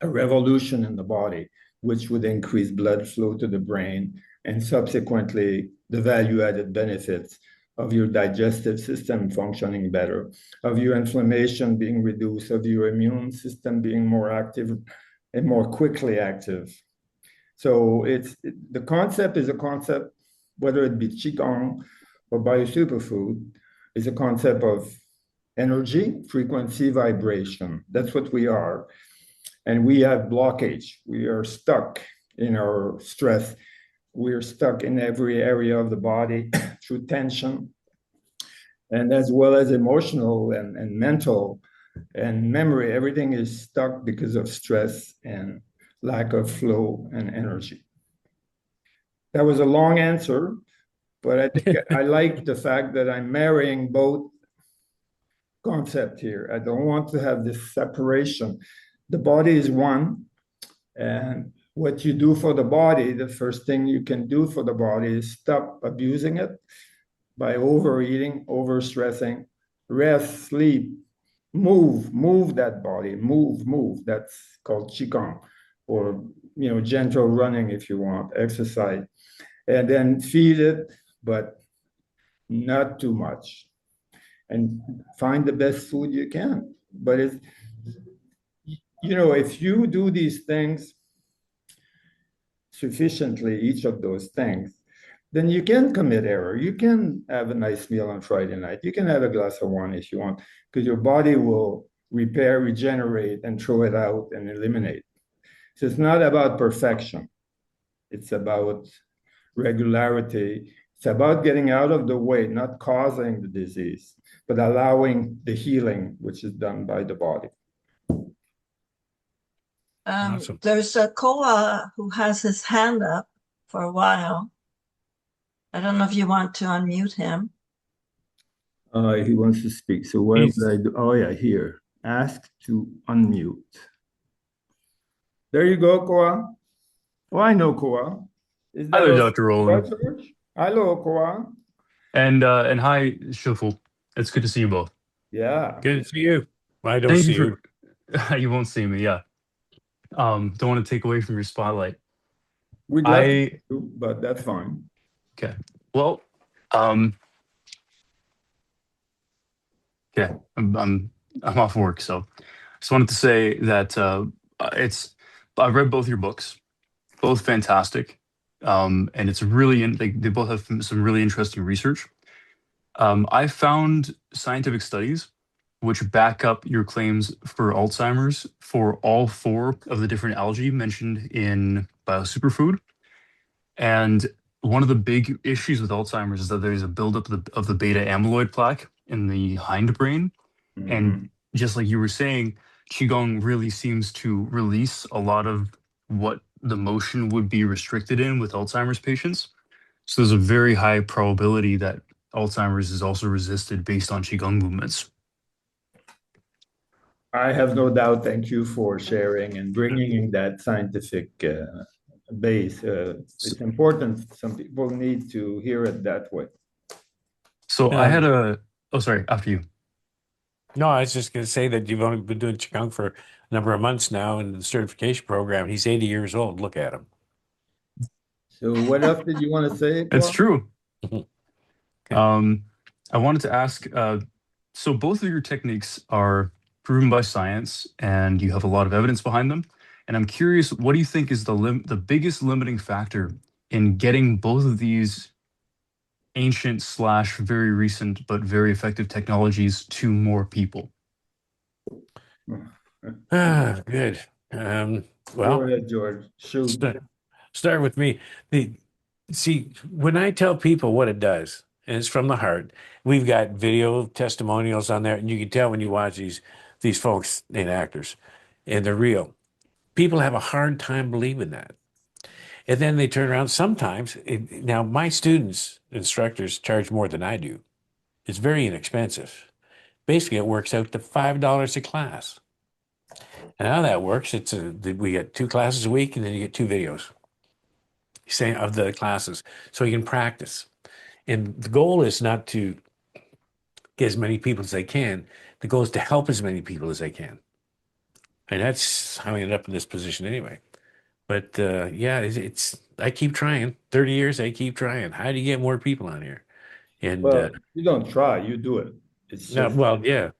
Speaker 1: a revolution in the body, which would increase blood flow to the brain, and subsequently the value-added benefits of your digestive system functioning better, of your inflammation being reduced, of your immune system being more active and more quickly active. So the concept is a concept, whether it be Qigong or BioSuperfood, is a concept of energy, frequency, vibration. That's what we are. And we have blockage. We are stuck in our stress. We are stuck in every area of the body through tension, and as well as emotional and mental and memory. Everything is stuck because of stress and lack of flow and energy. That was a long answer, but I think I like the fact that I'm marrying both concepts here. I don't want to have this separation. The body is one, and what you do for the body, the first thing you can do for the body is stop abusing it by overeating, overstressing, rest, sleep, move that body, move. That's called Qigong, or gentle running if you want, exercise. And then feed it, but not too much. And find the best food you can. But if you do these things sufficiently, each of those things, then you can commit error. You can have a nice meal on Friday night. You can have a glass of wine if you want, because your body will repair, regenerate, and throw it out and eliminate. So it's not about perfection. It's about regularity. It's about getting out of the way, not causing the disease, but allowing the healing, which is done by the body.
Speaker 2: Awesome.
Speaker 3: There's a Koa who has his hand up for a while. I don't know if you want to unmute him.
Speaker 1: He wants to speak. So what
Speaker 2: He's-
Speaker 1: would I do? Oh yeah, here. Ask to unmute. There you go, Koa. Oh, I know Koa. Is that
Speaker 4: Hello,
Speaker 1: okay?
Speaker 4: Dr. Roland.
Speaker 1: George? Hello, Koa.
Speaker 4: And hi, Shuffle. It's good to see you both.
Speaker 1: Yeah.
Speaker 2: Good to see you. I don't
Speaker 4: Thank
Speaker 2: see
Speaker 4: you for you won't see me, yeah. Don't want to take away from your spotlight.
Speaker 1: We'd love to, but that's fine.
Speaker 4: Okay. Well, okay. I'm off work, so just wanted to say that I've read both your books, both fantastic. And it's really they both have some really interesting research. I found scientific studies which back up your claims for Alzheimer's for all four of the different algae mentioned in BioSuperfood. And one of the big issues with Alzheimer's is that there's a buildup of the beta amyloid plaque in the hindbrain. And just like you were saying, Qigong really seems to release a lot of what the motion would be restricted in with Alzheimer's patients. So there's a very high probability that Alzheimer's is also resisted based on Qigong movements.
Speaker 1: I have no doubt. Thank you for sharing and bringing in that scientific base. It's important. Some people need to hear it that way.
Speaker 4: So I had oh, sorry, after you.
Speaker 2: No, I was just going to say that you've only been doing Qigong for a number of months now in the certification program. He's 80 years old. Look at him.
Speaker 1: So what else did you want to say?
Speaker 4: It's true.
Speaker 2: Okay.
Speaker 4: I wanted to ask, so both of your techniques are proven by science and you have a lot of evidence behind them. And I'm curious, what do you think is the biggest limiting factor in getting both of these ancient / very recent but very effective technologies to more people?
Speaker 2: Good. Well,
Speaker 1: Go ahead, George. Shoot.
Speaker 2: start with me. See, when I tell people what it does, and it's from the heart, we've got video testimonials on there, and you can tell when you watch these folks and actors, and they're real. People have a hard time believing that. And then they turn around sometimes. Now, my students, instructors, charge more than I do. It's very inexpensive. Basically, it works out to $5 a class. And how that works, we get 2 classes a week, and then you get 2 videos saying of the classes, so you can practice. And the goal is not to get as many people as they can. The goal is to help as many people as they can. And that's how I ended up in this position anyway. But yeah, I keep trying. 30 years, I keep trying. How do you get more people on here? And
Speaker 1: Well, you don't try, you do it. It's
Speaker 2: no,
Speaker 1: just
Speaker 2: well, yeah.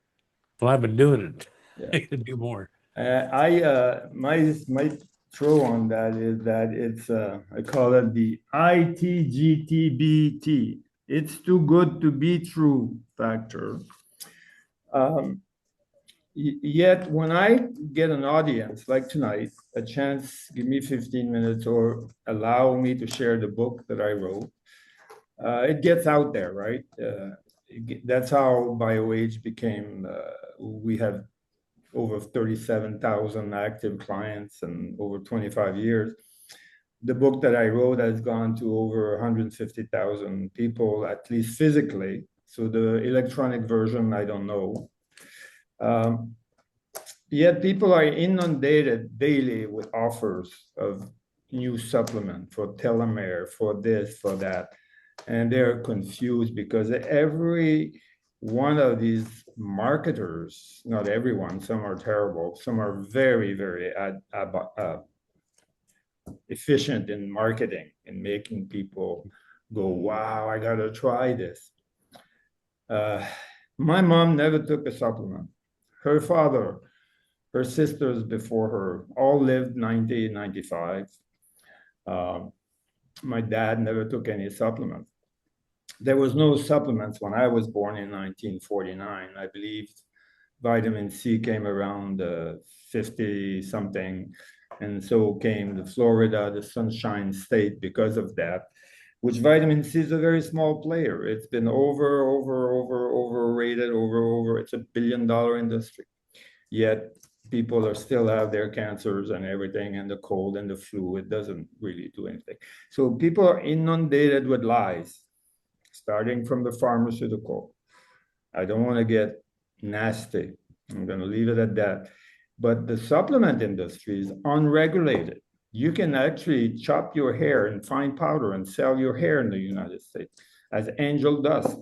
Speaker 2: Well, I've been doing it.
Speaker 1: Yeah.
Speaker 2: I can do more.
Speaker 1: My throw on that is that it's I call it the ITGTBT. It's too good to be true factor. Yet when I get an audience like tonight, a chance, give me 15 minutes or allow me to share the book that I wrote, it gets out there, right? That's how BioAge became, we have over 37,000 active clients and over 25 years. The book that I wrote has gone to over 150,000 people, at least physically. So the electronic version, I don't know. Yet people are inundated daily with offers of new supplement for telomere, for this, for that. And they're confused because every one of these marketers, not everyone, some are terrible, some are very, very efficient in marketing and making people go, wow, I gotta try this. My mom never took a supplement. Her father, her sisters before her, all lived 90, 95. My dad never took any supplements. There was no supplements when I was born in 1949. I believe vitamin C came around 50 something. And so came the Florida, the Sunshine State because of that, which vitamin C is a very small player. It's been overrated, it's $1 billion industry. Yet people are still have their cancers and everything, and the cold and the flu. It doesn't really do anything. So people are inundated with lies, starting from the pharmaceutical. I don't want to get nasty. I'm going to leave it at that. But the supplement industry is unregulated. You can actually chop your hair in fine powder and sell your hair in the United States as angel dust.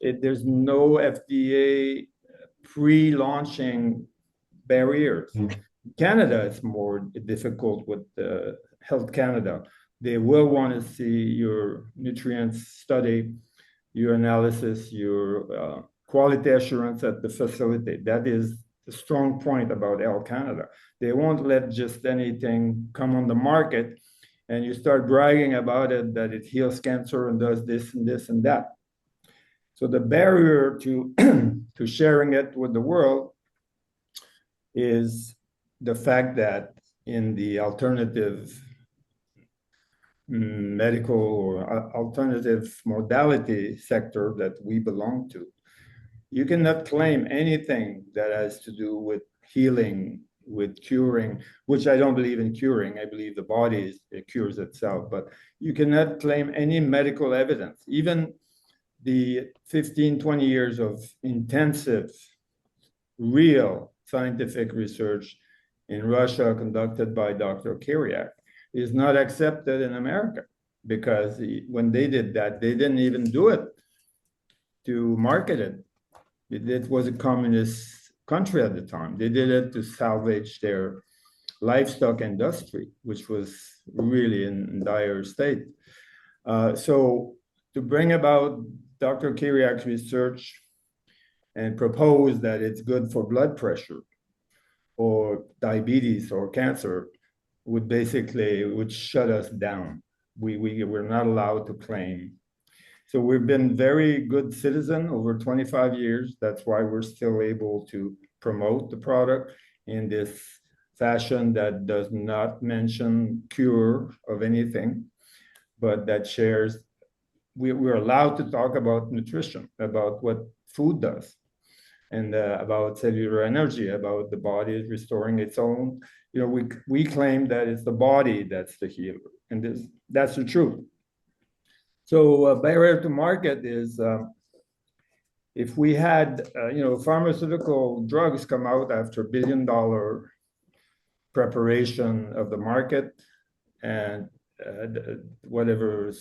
Speaker 1: There's no FDA pre-launching barriers. Canada, it's more difficult with Health Canada. They will want to see your nutrients study, your analysis, your quality assurance at the facility. That is the strong point about Health Canada. They won't let just anything come on the market and you start bragging about it, that it heals cancer and does this and this and that. So the barrier to, to sharing it with the world is the fact that in the alternative medical or alternative modality sector that we belong to, you cannot claim anything that has to do with healing, with curing, which I don't believe in curing. I believe the body it cures itself, but you cannot claim any medical evidence. Even the 15, 20 years of intensive, real scientific research in Russia conducted by Dr. Kiriak is not accepted in America, because when they did that, they didn't even do it to market it. It was a communist country at the time. They did it to salvage their livestock industry, which was really in dire state. So to bring about Dr. Kiriak's research and propose that it's good for blood pressure or diabetes or cancer would shut us down. We're not allowed to claim. So we've been very good citizen over 25 years. That's why we're still able to promote the product in this fashion that does not mention cure of anything, but that shares. We're allowed to talk about nutrition, about what food does, and about cellular energy, about the body restoring its own. You know, we claim that it's the body that's the healer, and that's the truth. So barrier to market is if we had, pharmaceutical drugs come out after $1 billion preparation of the market and whatever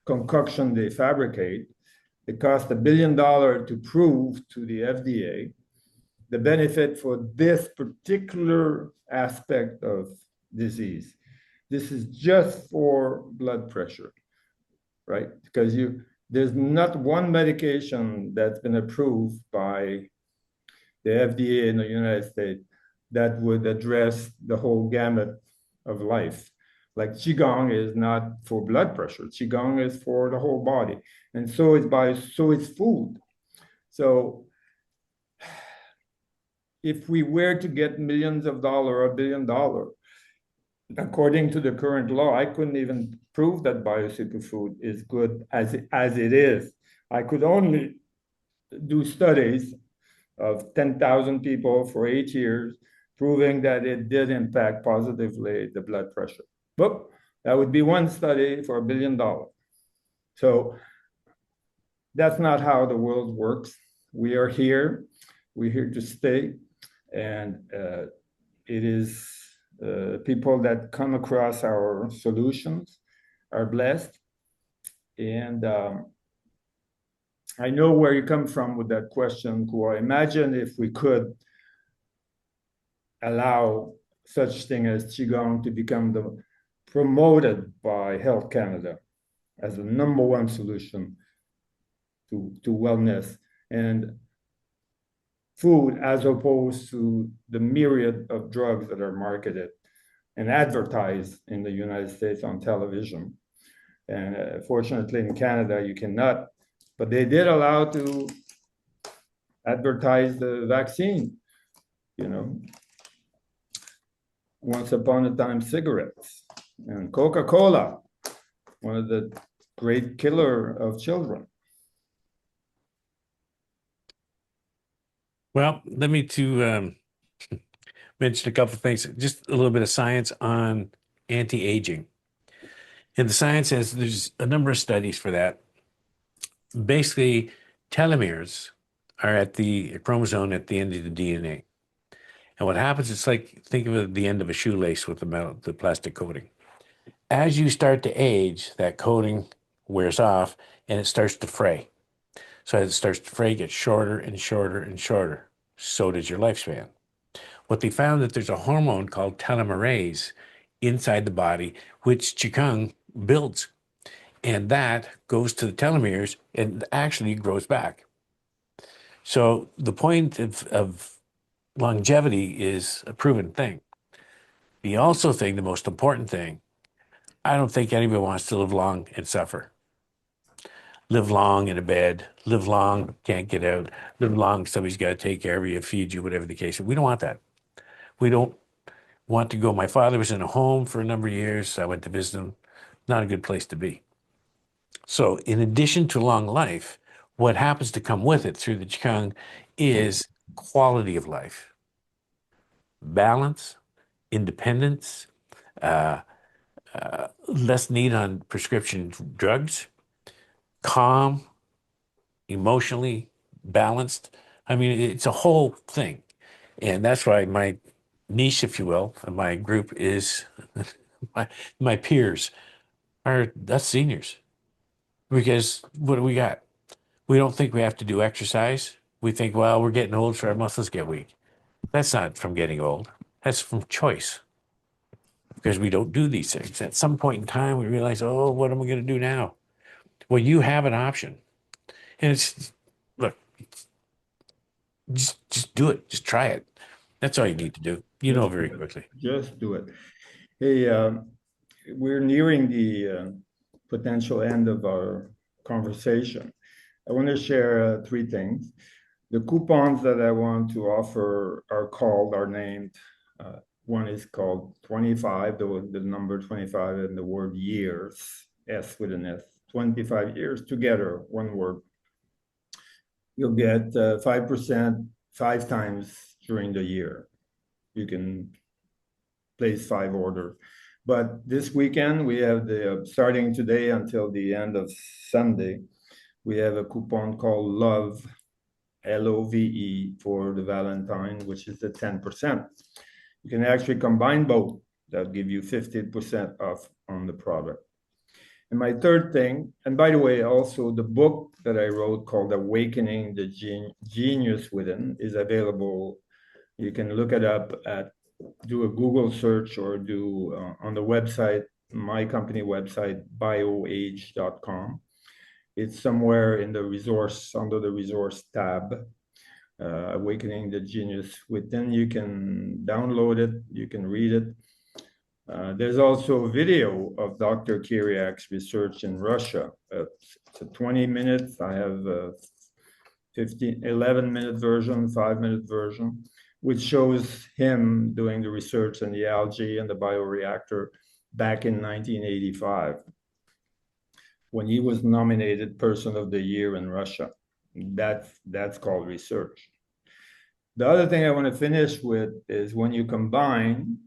Speaker 1: concoction they fabricate, it costs $1 billion to prove to the FDA the benefit for this particular aspect of disease. This is just for blood pressure, right? Because there's not one medication that's been approved by the FDA in the United States that would address the whole gamut of life. Like Qigong is not for blood pressure. Qigong is for the whole body. And so it's food. So if we were to get millions of dollars, $1 billion, according to the current law, I couldn't even prove that BioSuperfood is good as it is. I could only do studies of 10,000 people for 8 years, proving that it did impact positively the blood pressure. But that would be one study for $1 billion. So that's not how the world works. We are here. We're here to stay. And it is people that come across our solutions are blessed. And I know where you come from with that question, Kua. Imagine if we could allow such thing as Qigong to become promoted by Health Canada as the #1 solution to wellness and food, as opposed to the myriad of drugs that are marketed and advertised in the United States on television. And fortunately in Canada, you cannot, but they did allow to advertise the vaccine, once upon a time cigarettes and Coca-Cola, one of the great killer of children.
Speaker 2: Well, let me mention a couple of things. Just a little bit of science on anti-aging. And the science says there's a number of studies for that. Basically, telomeres are at the chromosome at the end of the DNA. And what happens, it's like, think of it at the end of a shoelace with the plastic coating. As you start to age, that coating wears off and it starts to fray. So as it starts to fray, it gets shorter and shorter and shorter. So does your lifespan. What they found that there's a hormone called telomerase inside the body, which Qigong builds. And that goes to the telomeres and actually grows back. So the point of longevity is a proven thing. The also thing, the most important thing, I don't think anybody wants to live long and suffer. Live long in a bed, live long, can't get out, live long, somebody's got to take care of you, feed you, whatever the case. We don't want that. We don't want to go. My father was in a home for a number of years. I went to visit him. Not a good place to be. So in addition to long life, what happens to come with it through the Qigong is quality of life, balance, independence, uh, less need on prescription drugs, calm, emotionally balanced. I mean, it's a whole thing. And that's why my niche, if you will, and my group is my peers are us seniors. Because what do we got? We don't think we have to do exercise. We think, well, we're getting old, so our muscles get weak. That's not from getting old. That's from choice. Because we don't do these things. At some point in time, we realize, oh, what am I going to do now? Well, you have an option. And it's, look, just do it. Just try it. That's all you need to do. You know very quickly.
Speaker 1: Just do it. Hey, we're nearing the potential end of our conversation. I want to share three things. The coupons that I want to offer are named. One is called 25, the number 25 and the word years, S with an S, 25 years together, one word. You'll get 5% 5 times during the year. You can place 5 orders. But this weekend, we have starting today until the end of Sunday, we have a coupon called LOVE, LOVE, for the Valentine, which is the 10%. You can actually combine both. That'll give you 50% off on the product. And my third thing, and by the way, also the book that I wrote called Awakening the Genius Within is available. You can look it up do a Google search or do on the website, my company website, bioage.com. It's somewhere in the under the resource tab, Awakening the Genius Within. You can download it, you can read it. There's also a video of Dr. Kiriak's research in Russia. It's 20 minutes. I have a 11-minute version, 5-minute version, which shows him doing the research on the algae and the bioreactor back in 1985, when he was nominated Person of the Year in Russia. That's called research. The other thing I want to finish with is when you combine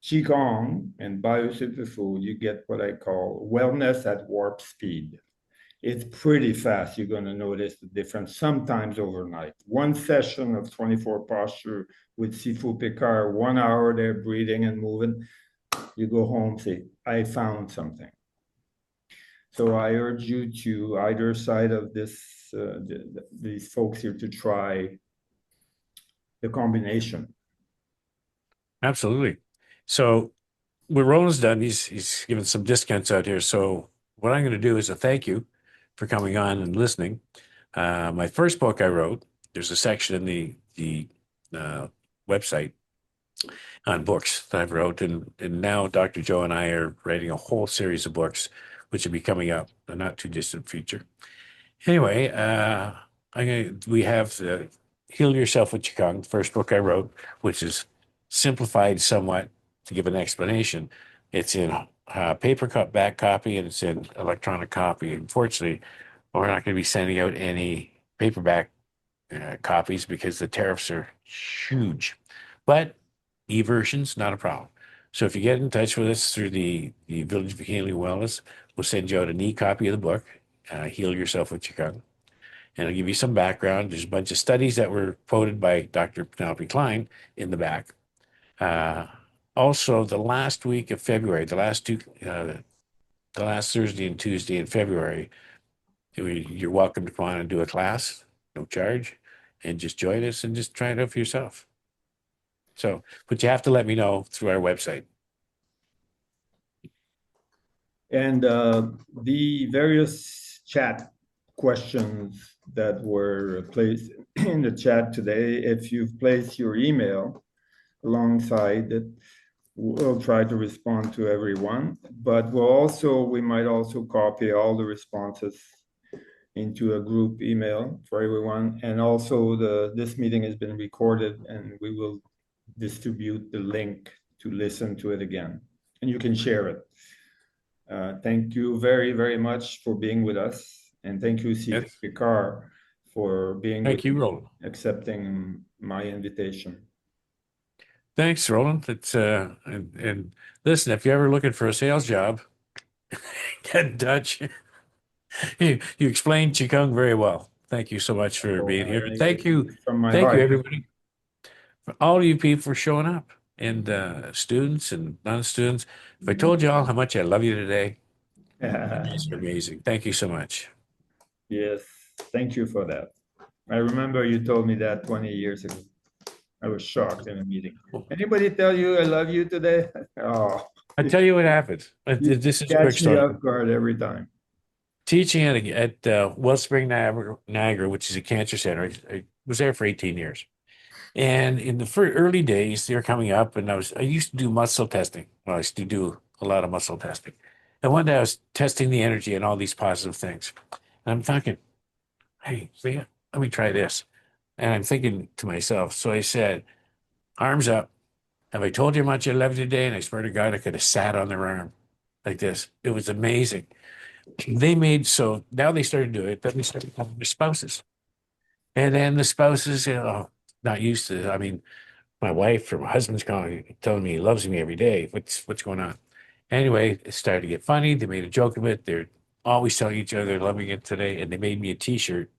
Speaker 1: Qigong and BioSuperfood, you get what I call wellness at warp speed. It's pretty fast. You're going to notice the difference sometimes overnight. One session of 24 posture with Sifu Picard, 1 hour there breathing and moving. You go home, say, I found something. So I urge you to either side of this, these folks here to try the combination.
Speaker 2: Absolutely. So what Roland's done, he's given some discounts out here. So what I'm going to do is a thank you for coming on and listening. My first book I wrote, there's a section in the website on books that I've wrote, and now Dr. Joe and I are writing a whole series of books, which will be coming up in the not too distant future. Anyway, we have Heal Yourself with Qigong, first book I wrote, which is simplified somewhat to give an explanation. It's in back copy, and it's in electronic copy. Unfortunately, we're not going to be sending out any paperback copies because the tariffs are huge. But e-versions, not a problem. So if you get in touch with us through the Village of Healing Wellness, we'll send you out an e-copy of the book, Heal Yourself with Qigong. And it'll give you some background. There's a bunch of studies that were quoted by Dr. Penelope Klein in the back. Also, the last week of February, the last Thursday and Tuesday in February, you're welcome to come on and do a class, no charge, and just join us and just try it out for yourself. So, but you have to let me know through our website.
Speaker 1: And the various chat questions that were placed in the chat today, if you've placed your email alongside it, we'll try to respond to everyone, but we might also copy all the responses into a group email for everyone. And also this meeting has been recorded and we will distribute the link to listen to it again, and you can share it. Thank you very, very much for being with us. And thank you, Sifu Picard, for being
Speaker 2: Thank you, Roland.
Speaker 1: accepting my invitation.
Speaker 2: Thanks, Roland. It's and listen, if you're ever looking for a sales job, get in touch. You explained Qigong very well. Thank you so much for being here. And thank you, everybody, for all of you people for showing up, and students and non-students. If I told you all how much I love you today, you guys are amazing. Thank you so much.
Speaker 1: Yes, thank you for that. I remember you told me that 20 years ago. I was shocked in a meeting. Anybody tell you I love you today? Oh,
Speaker 2: I tell you what happens. This is a quick
Speaker 1: catch me
Speaker 2: story.
Speaker 1: off guard every time.
Speaker 2: Teaching at Wellspring, Niagara, which is a cancer center. I was there for 18 years. And in the early days, they were coming up, and I used to do muscle testing. Well, I used to do a lot of muscle testing. And one day I was testing the energy and all these positive things. And I'm thinking, hey, let me try this. And I'm thinking to myself, so I said, arms up. Have I told you how much I love you today? And I swear to God, I could have sat on their arm like this. It was amazing. So now they started doing it. Then they started calling their spouses. And then the spouses, not used to it. I mean, my wife or my husband's telling me he loves me every day. What's going on? Anyway, it started to get funny. They made a joke of it. They're always telling each other they're loving it today. And they made me a T-shirt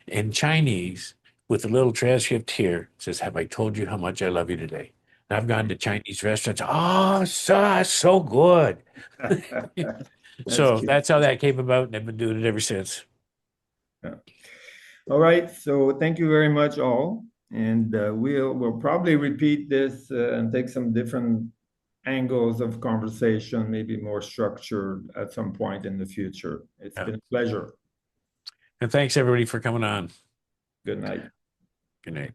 Speaker 2: in Chinese with a little transcript here. It says, have I told you how much I love you today? And I've gone to Chinese restaurants. Oh, so good. So that's how that came about. And I've been doing it ever since.
Speaker 1: Yeah. All right. So thank you very much all. And we'll probably repeat this and take some different angles of conversation, maybe more structured at some point in the future. It's been a pleasure.
Speaker 2: And thanks everybody for coming on.
Speaker 1: Good night.
Speaker 2: Good night.